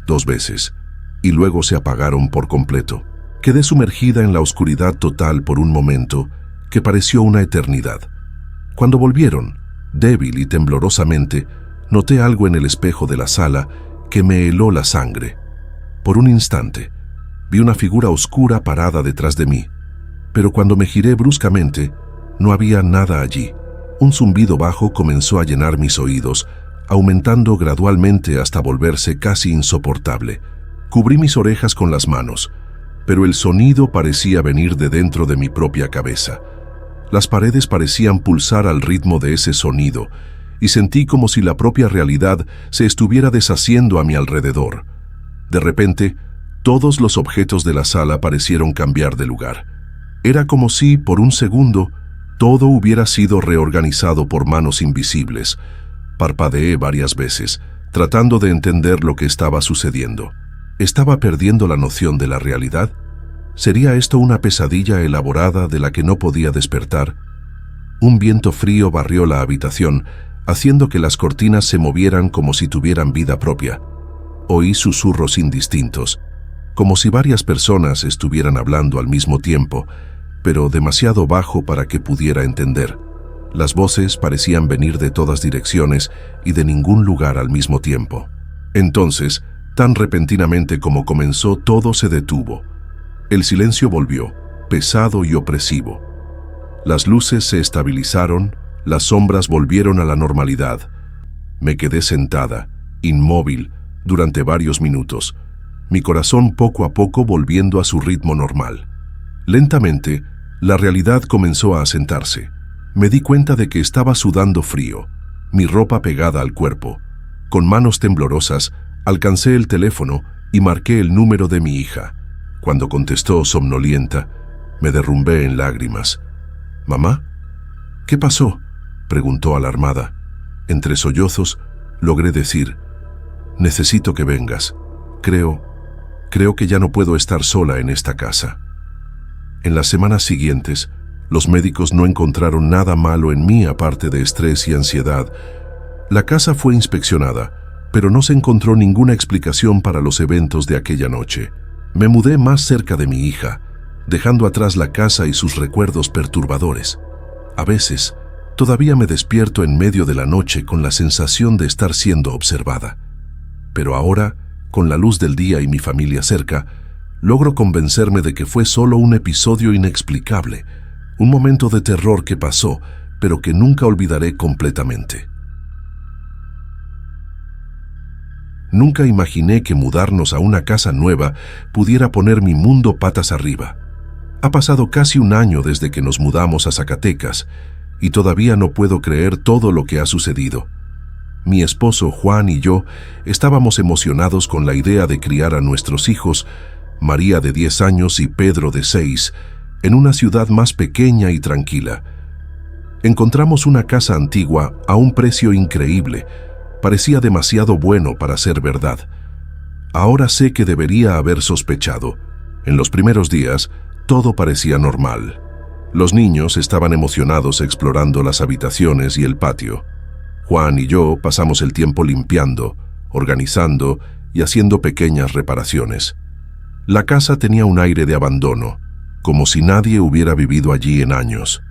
2 veces, y luego se apagaron por completo. Quedé sumergida en la oscuridad total por un momento que pareció una eternidad. Cuando volvieron, débil y temblorosamente, noté algo en el espejo de la sala que me heló la sangre. Por un instante, vi una figura oscura parada detrás de mí, pero cuando me giré bruscamente, no había nada allí. Un zumbido bajo comenzó a llenar mis oídos, aumentando gradualmente hasta volverse casi insoportable. Cubrí mis orejas con las manos, pero el sonido parecía venir de dentro de mi propia cabeza. Las paredes parecían pulsar al ritmo de ese sonido, y sentí como si la propia realidad se estuviera deshaciendo a mi alrededor. De repente, todos los objetos de la sala parecieron cambiar de lugar. Era como si, por un segundo, todo hubiera sido reorganizado por manos invisibles. Parpadeé varias veces, tratando de entender lo que estaba sucediendo. ¿Estaba perdiendo la noción de la realidad? ¿Sería esto una pesadilla elaborada de la que no podía despertar? Un viento frío barrió la habitación, haciendo que las cortinas se movieran como si tuvieran vida propia. Oí susurros indistintos, como si varias personas estuvieran hablando al mismo tiempo, pero demasiado bajo para que pudiera entender. Las voces parecían venir de todas direcciones y de ningún lugar al mismo tiempo. Entonces, tan repentinamente como comenzó, todo se detuvo. El silencio volvió, pesado y opresivo. Las luces se estabilizaron, las sombras volvieron a la normalidad. Me quedé sentada, inmóvil, durante varios minutos, mi corazón poco a poco volviendo a su ritmo normal. Lentamente, la realidad comenzó a asentarse. Me di cuenta de que estaba sudando frío, mi ropa pegada al cuerpo. Con manos temblorosas, alcancé el teléfono y marqué el número de mi hija. Cuando contestó somnolienta, me derrumbé en lágrimas. «¿Mamá? ¿Qué pasó?», preguntó alarmada. Entre sollozos, logré decir: «Necesito que vengas. Creo que ya no puedo estar sola en esta casa». En las semanas siguientes, los médicos no encontraron nada malo en mí aparte de estrés y ansiedad. La casa fue inspeccionada, pero no se encontró ninguna explicación para los eventos de aquella noche. Me mudé más cerca de mi hija, dejando atrás la casa y sus recuerdos perturbadores. A veces, todavía me despierto en medio de la noche con la sensación de estar siendo observada. Pero ahora, con la luz del día y mi familia cerca, logro convencerme de que fue solo un episodio inexplicable, un momento de terror que pasó, pero que nunca olvidaré completamente. Nunca imaginé que mudarnos a una casa nueva pudiera poner mi mundo patas arriba. Ha pasado casi un año desde que nos mudamos a Zacatecas y todavía no puedo creer todo lo que ha sucedido. Mi esposo Juan y yo estábamos emocionados con la idea de criar a nuestros hijos, María de 10 años y Pedro de 6, en una ciudad más pequeña y tranquila. Encontramos una casa antigua a un precio increíble. Parecía demasiado bueno para ser verdad. Ahora sé que debería haber sospechado. En los primeros días, todo parecía normal. Los niños estaban emocionados explorando las habitaciones y el patio. Juan y yo pasamos el tiempo limpiando, organizando y haciendo pequeñas reparaciones. La casa tenía un aire de abandono, como si nadie hubiera vivido allí en años.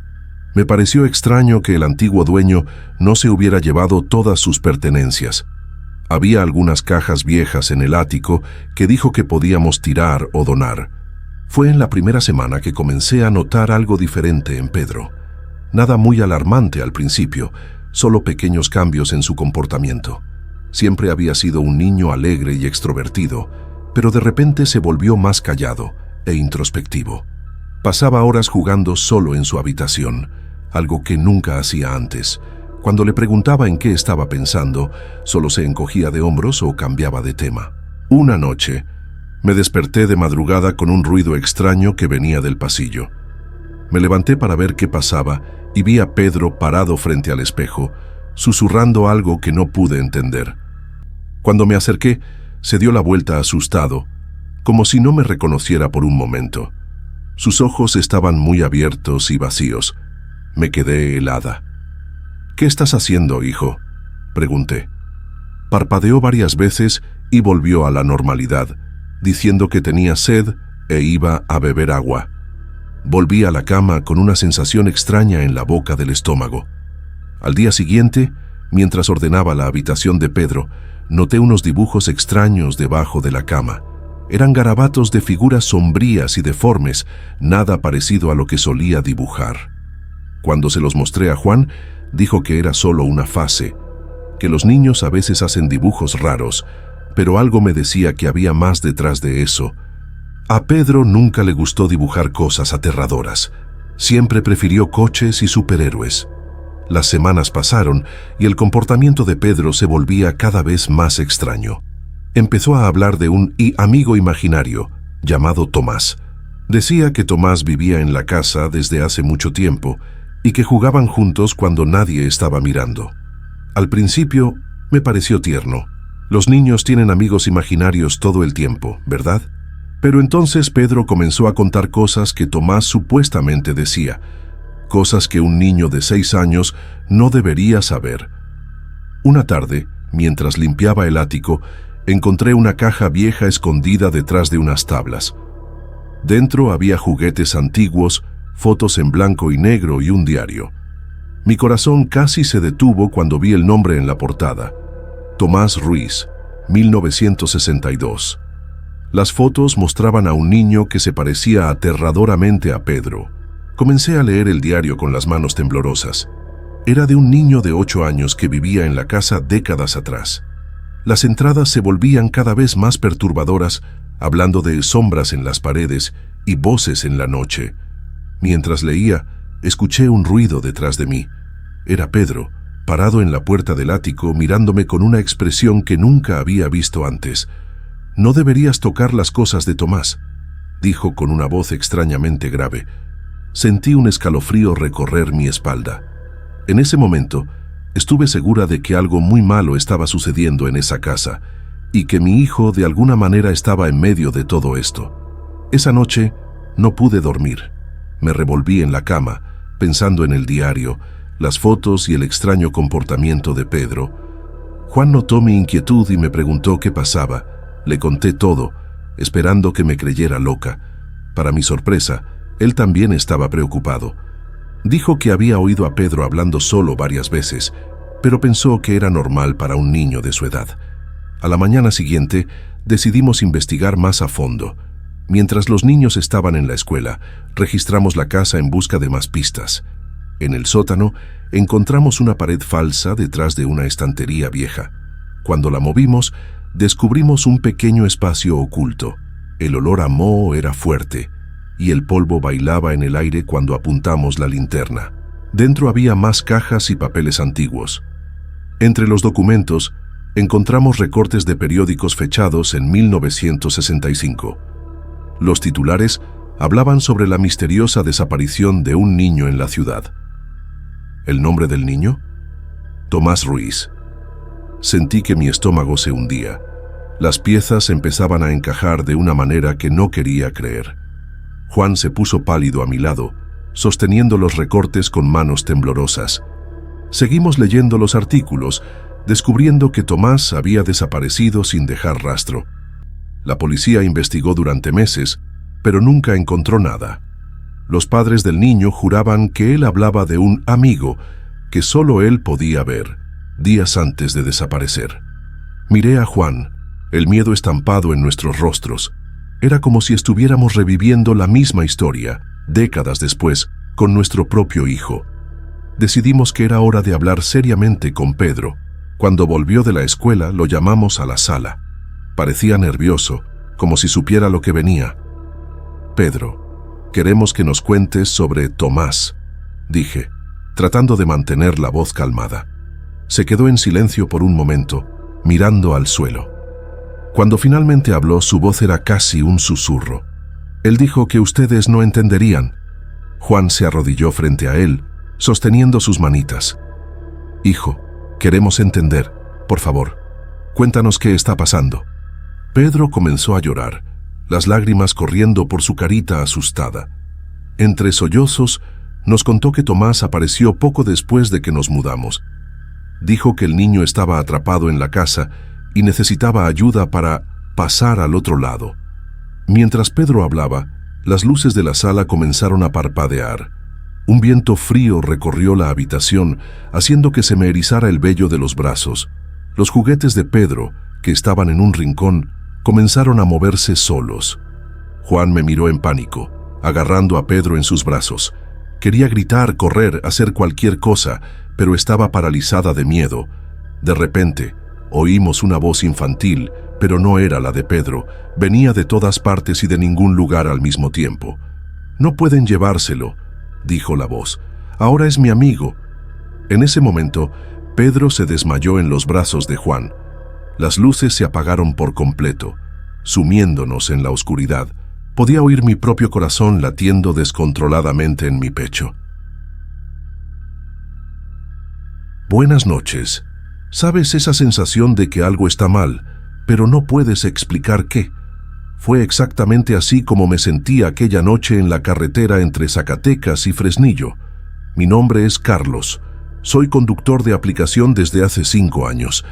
Me pareció extraño que el antiguo dueño no se hubiera llevado todas sus pertenencias. Había algunas cajas viejas en el ático que dijo que podíamos tirar o donar. Fue en la primera semana que comencé a notar algo diferente en Pedro. Nada muy alarmante al principio, solo pequeños cambios en su comportamiento. Siempre había sido un niño alegre y extrovertido, pero de repente se volvió más callado e introspectivo. Pasaba horas jugando solo en su habitación, algo que nunca hacía antes. Cuando le preguntaba en qué estaba pensando, solo se encogía de hombros o cambiaba de tema. Una noche, me desperté de madrugada con un ruido extraño que venía del pasillo. Me levanté para ver qué pasaba y vi a Pedro parado frente al espejo, susurrando algo que no pude entender. Cuando me acerqué, se dio la vuelta asustado, como si no me reconociera por un momento. Sus ojos estaban muy abiertos y vacíos. Me quedé helada. «¿Qué estás haciendo, hijo?», pregunté. Parpadeó varias veces y volvió a la normalidad, diciendo que tenía sed e iba a beber agua. Volví a la cama con una sensación extraña en la boca del estómago. Al día siguiente, mientras ordenaba la habitación de Pedro, noté unos dibujos extraños debajo de la cama. Eran garabatos de figuras sombrías y deformes, nada parecido a lo que solía dibujar. Cuando se los mostré a Juan, dijo que era solo una fase, que los niños a veces hacen dibujos raros, pero algo me decía que había más detrás de eso. A Pedro nunca le gustó dibujar cosas aterradoras. Siempre prefirió coches y superhéroes. Las semanas pasaron y el comportamiento de Pedro se volvía cada vez más extraño. Empezó a hablar de un amigo imaginario llamado Tomás. Decía que Tomás vivía en la casa desde hace mucho tiempo y que jugaban juntos cuando nadie estaba mirando. Al principio me pareció tierno. Los niños tienen amigos imaginarios todo el tiempo, ¿verdad? Pero entonces Pedro comenzó a contar cosas que Tomás supuestamente decía, cosas que un niño de 6 años no debería saber. Una tarde, mientras limpiaba el ático, encontré una caja vieja escondida detrás de unas tablas. Dentro había juguetes antiguos, fotos en blanco y negro y un diario. Mi corazón casi se detuvo cuando vi el nombre en la portada. Tomás Ruiz, 1962. Las fotos mostraban a un niño que se parecía aterradoramente a Pedro. Comencé a leer el diario con las manos temblorosas. Era de un niño de 8 años que vivía en la casa décadas atrás. Las entradas se volvían cada vez más perturbadoras, hablando de sombras en las paredes y voces en la noche. Mientras leía, escuché un ruido detrás de mí. Era Pedro, parado en la puerta del ático, mirándome con una expresión que nunca había visto antes. «No deberías tocar las cosas de Tomás», dijo con una voz extrañamente grave. Sentí un escalofrío recorrer mi espalda. En ese momento, estuve segura de que algo muy malo estaba sucediendo en esa casa y que mi hijo de alguna manera estaba en medio de todo esto. Esa noche no pude dormir. Me revolví en la cama, pensando en el diario, las fotos y el extraño comportamiento de Pedro. Juan notó mi inquietud y me preguntó qué pasaba. Le conté todo, esperando que me creyera loca. Para mi sorpresa, él también estaba preocupado. Dijo que había oído a Pedro hablando solo varias veces, pero pensó que era normal para un niño de su edad. A la mañana siguiente, decidimos investigar más a fondo. Mientras los niños estaban en la escuela, registramos la casa en busca de más pistas. En el sótano, encontramos una pared falsa detrás de una estantería vieja. Cuando la movimos, descubrimos un pequeño espacio oculto. El olor a moho era fuerte, y el polvo bailaba en el aire cuando apuntamos la linterna. Dentro había más cajas y papeles antiguos. Entre los documentos, encontramos recortes de periódicos fechados en 1965. Los titulares hablaban sobre la misteriosa desaparición de un niño en la ciudad. ¿El nombre del niño? Tomás Ruiz. Sentí que mi estómago se hundía. Las piezas empezaban a encajar de una manera que no quería creer. Juan se puso pálido a mi lado, sosteniendo los recortes con manos temblorosas. Seguimos leyendo los artículos, descubriendo que Tomás había desaparecido sin dejar rastro. La policía investigó durante meses, pero nunca encontró nada. Los padres del niño juraban que él hablaba de un amigo que solo él podía ver, días antes de desaparecer. Miré a Juan, el miedo estampado en nuestros rostros. Era como si estuviéramos reviviendo la misma historia, décadas después, con nuestro propio hijo. Decidimos que era hora de hablar seriamente con Pedro. Cuando volvió de la escuela, lo llamamos a la sala. Parecía nervioso, como si supiera lo que venía. «Pedro, queremos que nos cuentes sobre Tomás», dije, tratando de mantener la voz calmada. Se quedó en silencio por un momento, mirando al suelo. Cuando finalmente habló, su voz era casi un susurro. Él dijo que ustedes no entenderían. Juan se arrodilló frente a él, sosteniendo sus manitas. «Hijo, queremos entender. Por favor, cuéntanos qué está pasando». Pedro comenzó a llorar, las lágrimas corriendo por su carita asustada. Entre sollozos, nos contó que Tomás apareció poco después de que nos mudamos. Dijo que el niño estaba atrapado en la casa y necesitaba ayuda para pasar al otro lado. Mientras Pedro hablaba, las luces de la sala comenzaron a parpadear. Un viento frío recorrió la habitación, haciendo que se me erizara el vello de los brazos. Los juguetes de Pedro, que estaban en un rincón, comenzaron a moverse solos. Juan me miró en pánico, agarrando a Pedro en sus brazos. Quería gritar, correr, hacer cualquier cosa, pero estaba paralizada de miedo. De repente, oímos una voz infantil, pero no era la de Pedro. Venía de todas partes y de ningún lugar al mismo tiempo. «No pueden llevárselo», dijo la voz. «Ahora es mi amigo». En ese momento, Pedro se desmayó en los brazos de Juan. Las luces se apagaron por completo, sumiéndonos en la oscuridad. Podía oír mi propio corazón latiendo descontroladamente en mi pecho. «Buenas noches. ¿Sabes esa sensación de que algo está mal, pero no puedes explicar qué? Fue exactamente así como me sentí aquella noche en la carretera entre Zacatecas y Fresnillo. Mi nombre es Carlos. Soy conductor de aplicación desde hace 5 años.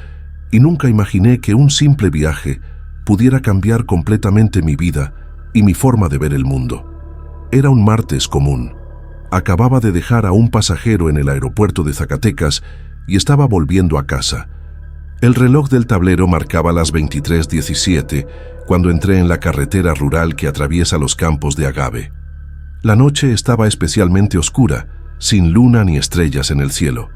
Y nunca imaginé que un simple viaje pudiera cambiar completamente mi vida y mi forma de ver el mundo. Era un martes común. Acababa de dejar a un pasajero en el aeropuerto de Zacatecas y estaba volviendo a casa. El reloj del tablero marcaba las 23:17 cuando entré en la carretera rural que atraviesa los campos de agave. La noche estaba especialmente oscura, sin luna ni estrellas en el cielo.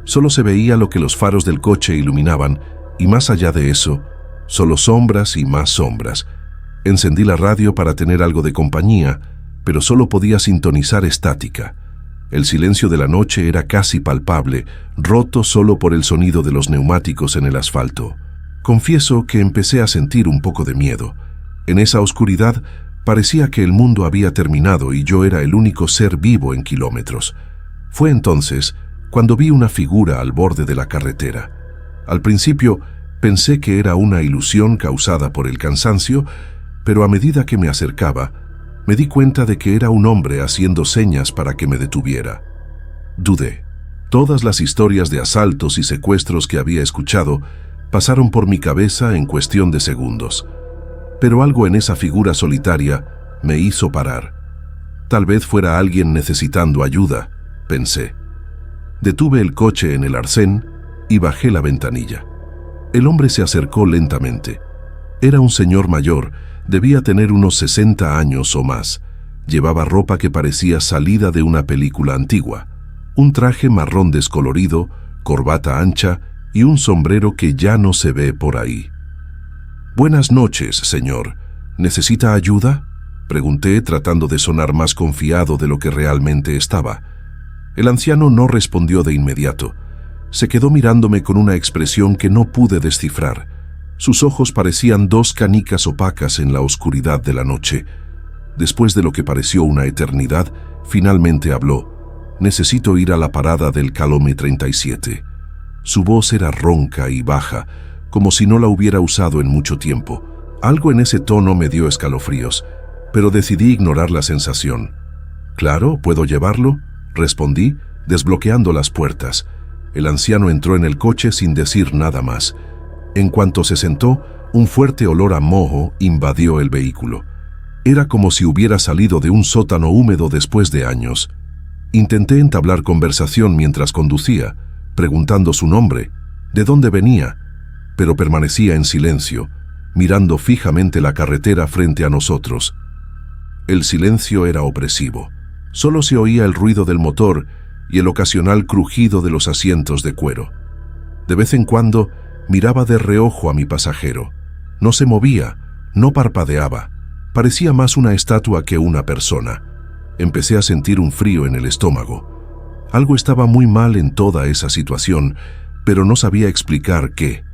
Solo se veía lo que los faros del coche iluminaban, y más allá de eso, solo sombras y más sombras. Encendí la radio para tener algo de compañía, pero solo podía sintonizar estática. El silencio de la noche era casi palpable, roto solo por el sonido de los neumáticos en el asfalto. Confieso que empecé a sentir un poco de miedo. En esa oscuridad parecía que el mundo había terminado y yo era el único ser vivo en kilómetros. Fue entonces cuando vi una figura al borde de la carretera. Al principio pensé que era una ilusión causada por el cansancio, pero a medida que me acercaba, me di cuenta de que era un hombre haciendo señas para que me detuviera. Dudé. Todas las historias de asaltos y secuestros que había escuchado pasaron por mi cabeza en cuestión de segundos. Pero algo en esa figura solitaria me hizo parar. Tal vez fuera alguien necesitando ayuda, pensé. Detuve el coche en el arcén y bajé la ventanilla. El hombre se acercó lentamente. Era un señor mayor, debía tener unos 60 años o más. Llevaba ropa que parecía salida de una película antigua. Un traje marrón descolorido, corbata ancha y un sombrero que ya no se ve por ahí. «Buenas noches, señor. ¿Necesita ayuda?», pregunté, tratando de sonar más confiado de lo que realmente estaba. El anciano no respondió de inmediato. Se quedó mirándome con una expresión que no pude descifrar. Sus ojos parecían 2 canicas opacas en la oscuridad de la noche. Después de lo que pareció una eternidad, finalmente habló. «Necesito ir a la parada del Calome 37». Su voz era ronca y baja, como si no la hubiera usado en mucho tiempo. Algo en ese tono me dio escalofríos, pero decidí ignorar la sensación. «Claro, ¿puedo llevarlo?», respondí, desbloqueando las puertas. El anciano entró en el coche sin decir nada más. En cuanto se sentó, un fuerte olor a moho invadió el vehículo. Era como si hubiera salido de un sótano húmedo después de años. Intenté entablar conversación mientras conducía, preguntando su nombre, de dónde venía, pero permanecía en silencio, mirando fijamente la carretera frente a nosotros. El silencio era opresivo. Solo se oía el ruido del motor y el ocasional crujido de los asientos de cuero. De vez en cuando miraba de reojo a mi pasajero. No se movía, no parpadeaba. Parecía más una estatua que una persona. Empecé a sentir un frío en el estómago. Algo estaba muy mal en toda esa situación, pero no sabía explicar qué.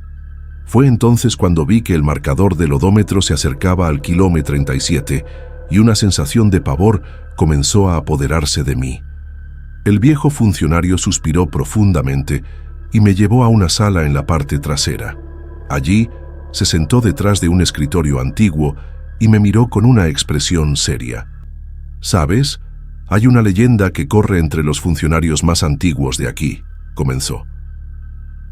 Fue entonces cuando vi que el marcador del odómetro se acercaba al kilómetro 37 y una sensación de pavor comenzó a apoderarse de mí. El viejo funcionario suspiró profundamente y me llevó a una sala en la parte trasera. Allí se sentó detrás de un escritorio antiguo y me miró con una expresión seria. «¿Sabes? Hay una leyenda que corre entre los funcionarios más antiguos de aquí», comenzó.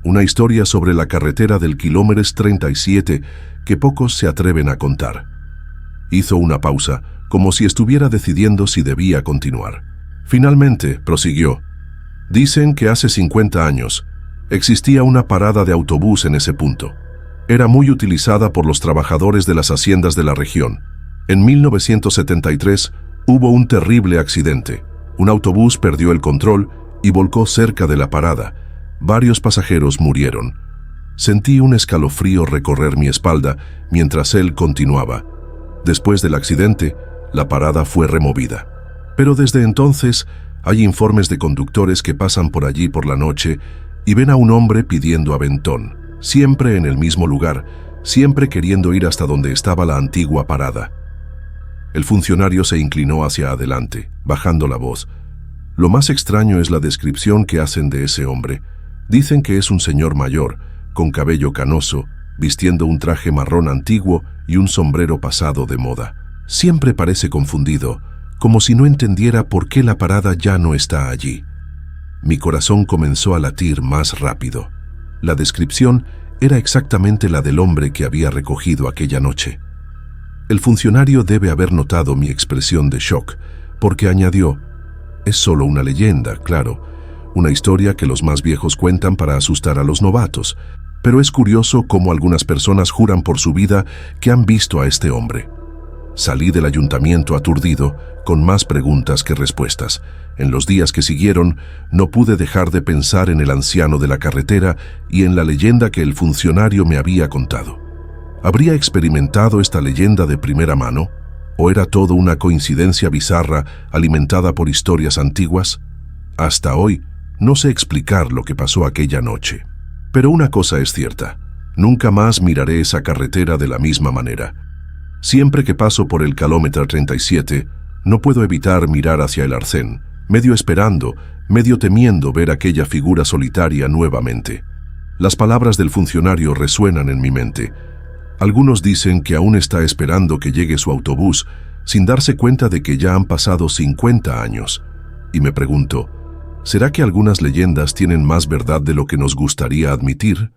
«Una historia sobre la carretera del kilómetro 37 que pocos se atreven a contar». Hizo una pausa, como si estuviera decidiendo si debía continuar. Finalmente, prosiguió. «Dicen que hace 50 años existía una parada de autobús en ese punto. Era muy utilizada por los trabajadores de las haciendas de la región. En 1973 hubo un terrible accidente. Un autobús perdió el control y volcó cerca de la parada. Varios pasajeros murieron. Sentí un escalofrío recorrer mi espalda mientras él continuaba. Después del accidente, la parada fue removida. Pero desde entonces hay informes de conductores que pasan por allí por la noche y ven a un hombre pidiendo aventón, siempre en el mismo lugar, siempre queriendo ir hasta donde estaba la antigua parada». El funcionario se inclinó hacia adelante, bajando la voz. «Lo más extraño es la descripción que hacen de ese hombre. Dicen que es un señor mayor, con cabello canoso, vistiendo un traje marrón antiguo y un sombrero pasado de moda. Siempre parece confundido, como si no entendiera por qué la parada ya no está allí». Mi corazón comenzó a latir más rápido. La descripción era exactamente la del hombre que había recogido aquella noche. El funcionario debe haber notado mi expresión de shock, porque añadió: «Es solo una leyenda, claro, una historia que los más viejos cuentan para asustar a los novatos, pero es curioso cómo algunas personas juran por su vida que han visto a este hombre». Salí del ayuntamiento aturdido, con más preguntas que respuestas. En los días que siguieron, no pude dejar de pensar en el anciano de la carretera y en la leyenda que el funcionario me había contado. ¿Habría experimentado esta leyenda de primera mano? ¿O era todo una coincidencia bizarra alimentada por historias antiguas? Hasta hoy, no sé explicar lo que pasó aquella noche. Pero una cosa es cierta: nunca más miraré esa carretera de la misma manera. Siempre que paso por el kilómetro 37, no puedo evitar mirar hacia el arcén, medio esperando, medio temiendo ver aquella figura solitaria nuevamente. Las palabras del funcionario resuenan en mi mente. Algunos dicen que aún está esperando que llegue su autobús, sin darse cuenta de que ya han pasado 50 años. Y me pregunto, ¿será que algunas leyendas tienen más verdad de lo que nos gustaría admitir?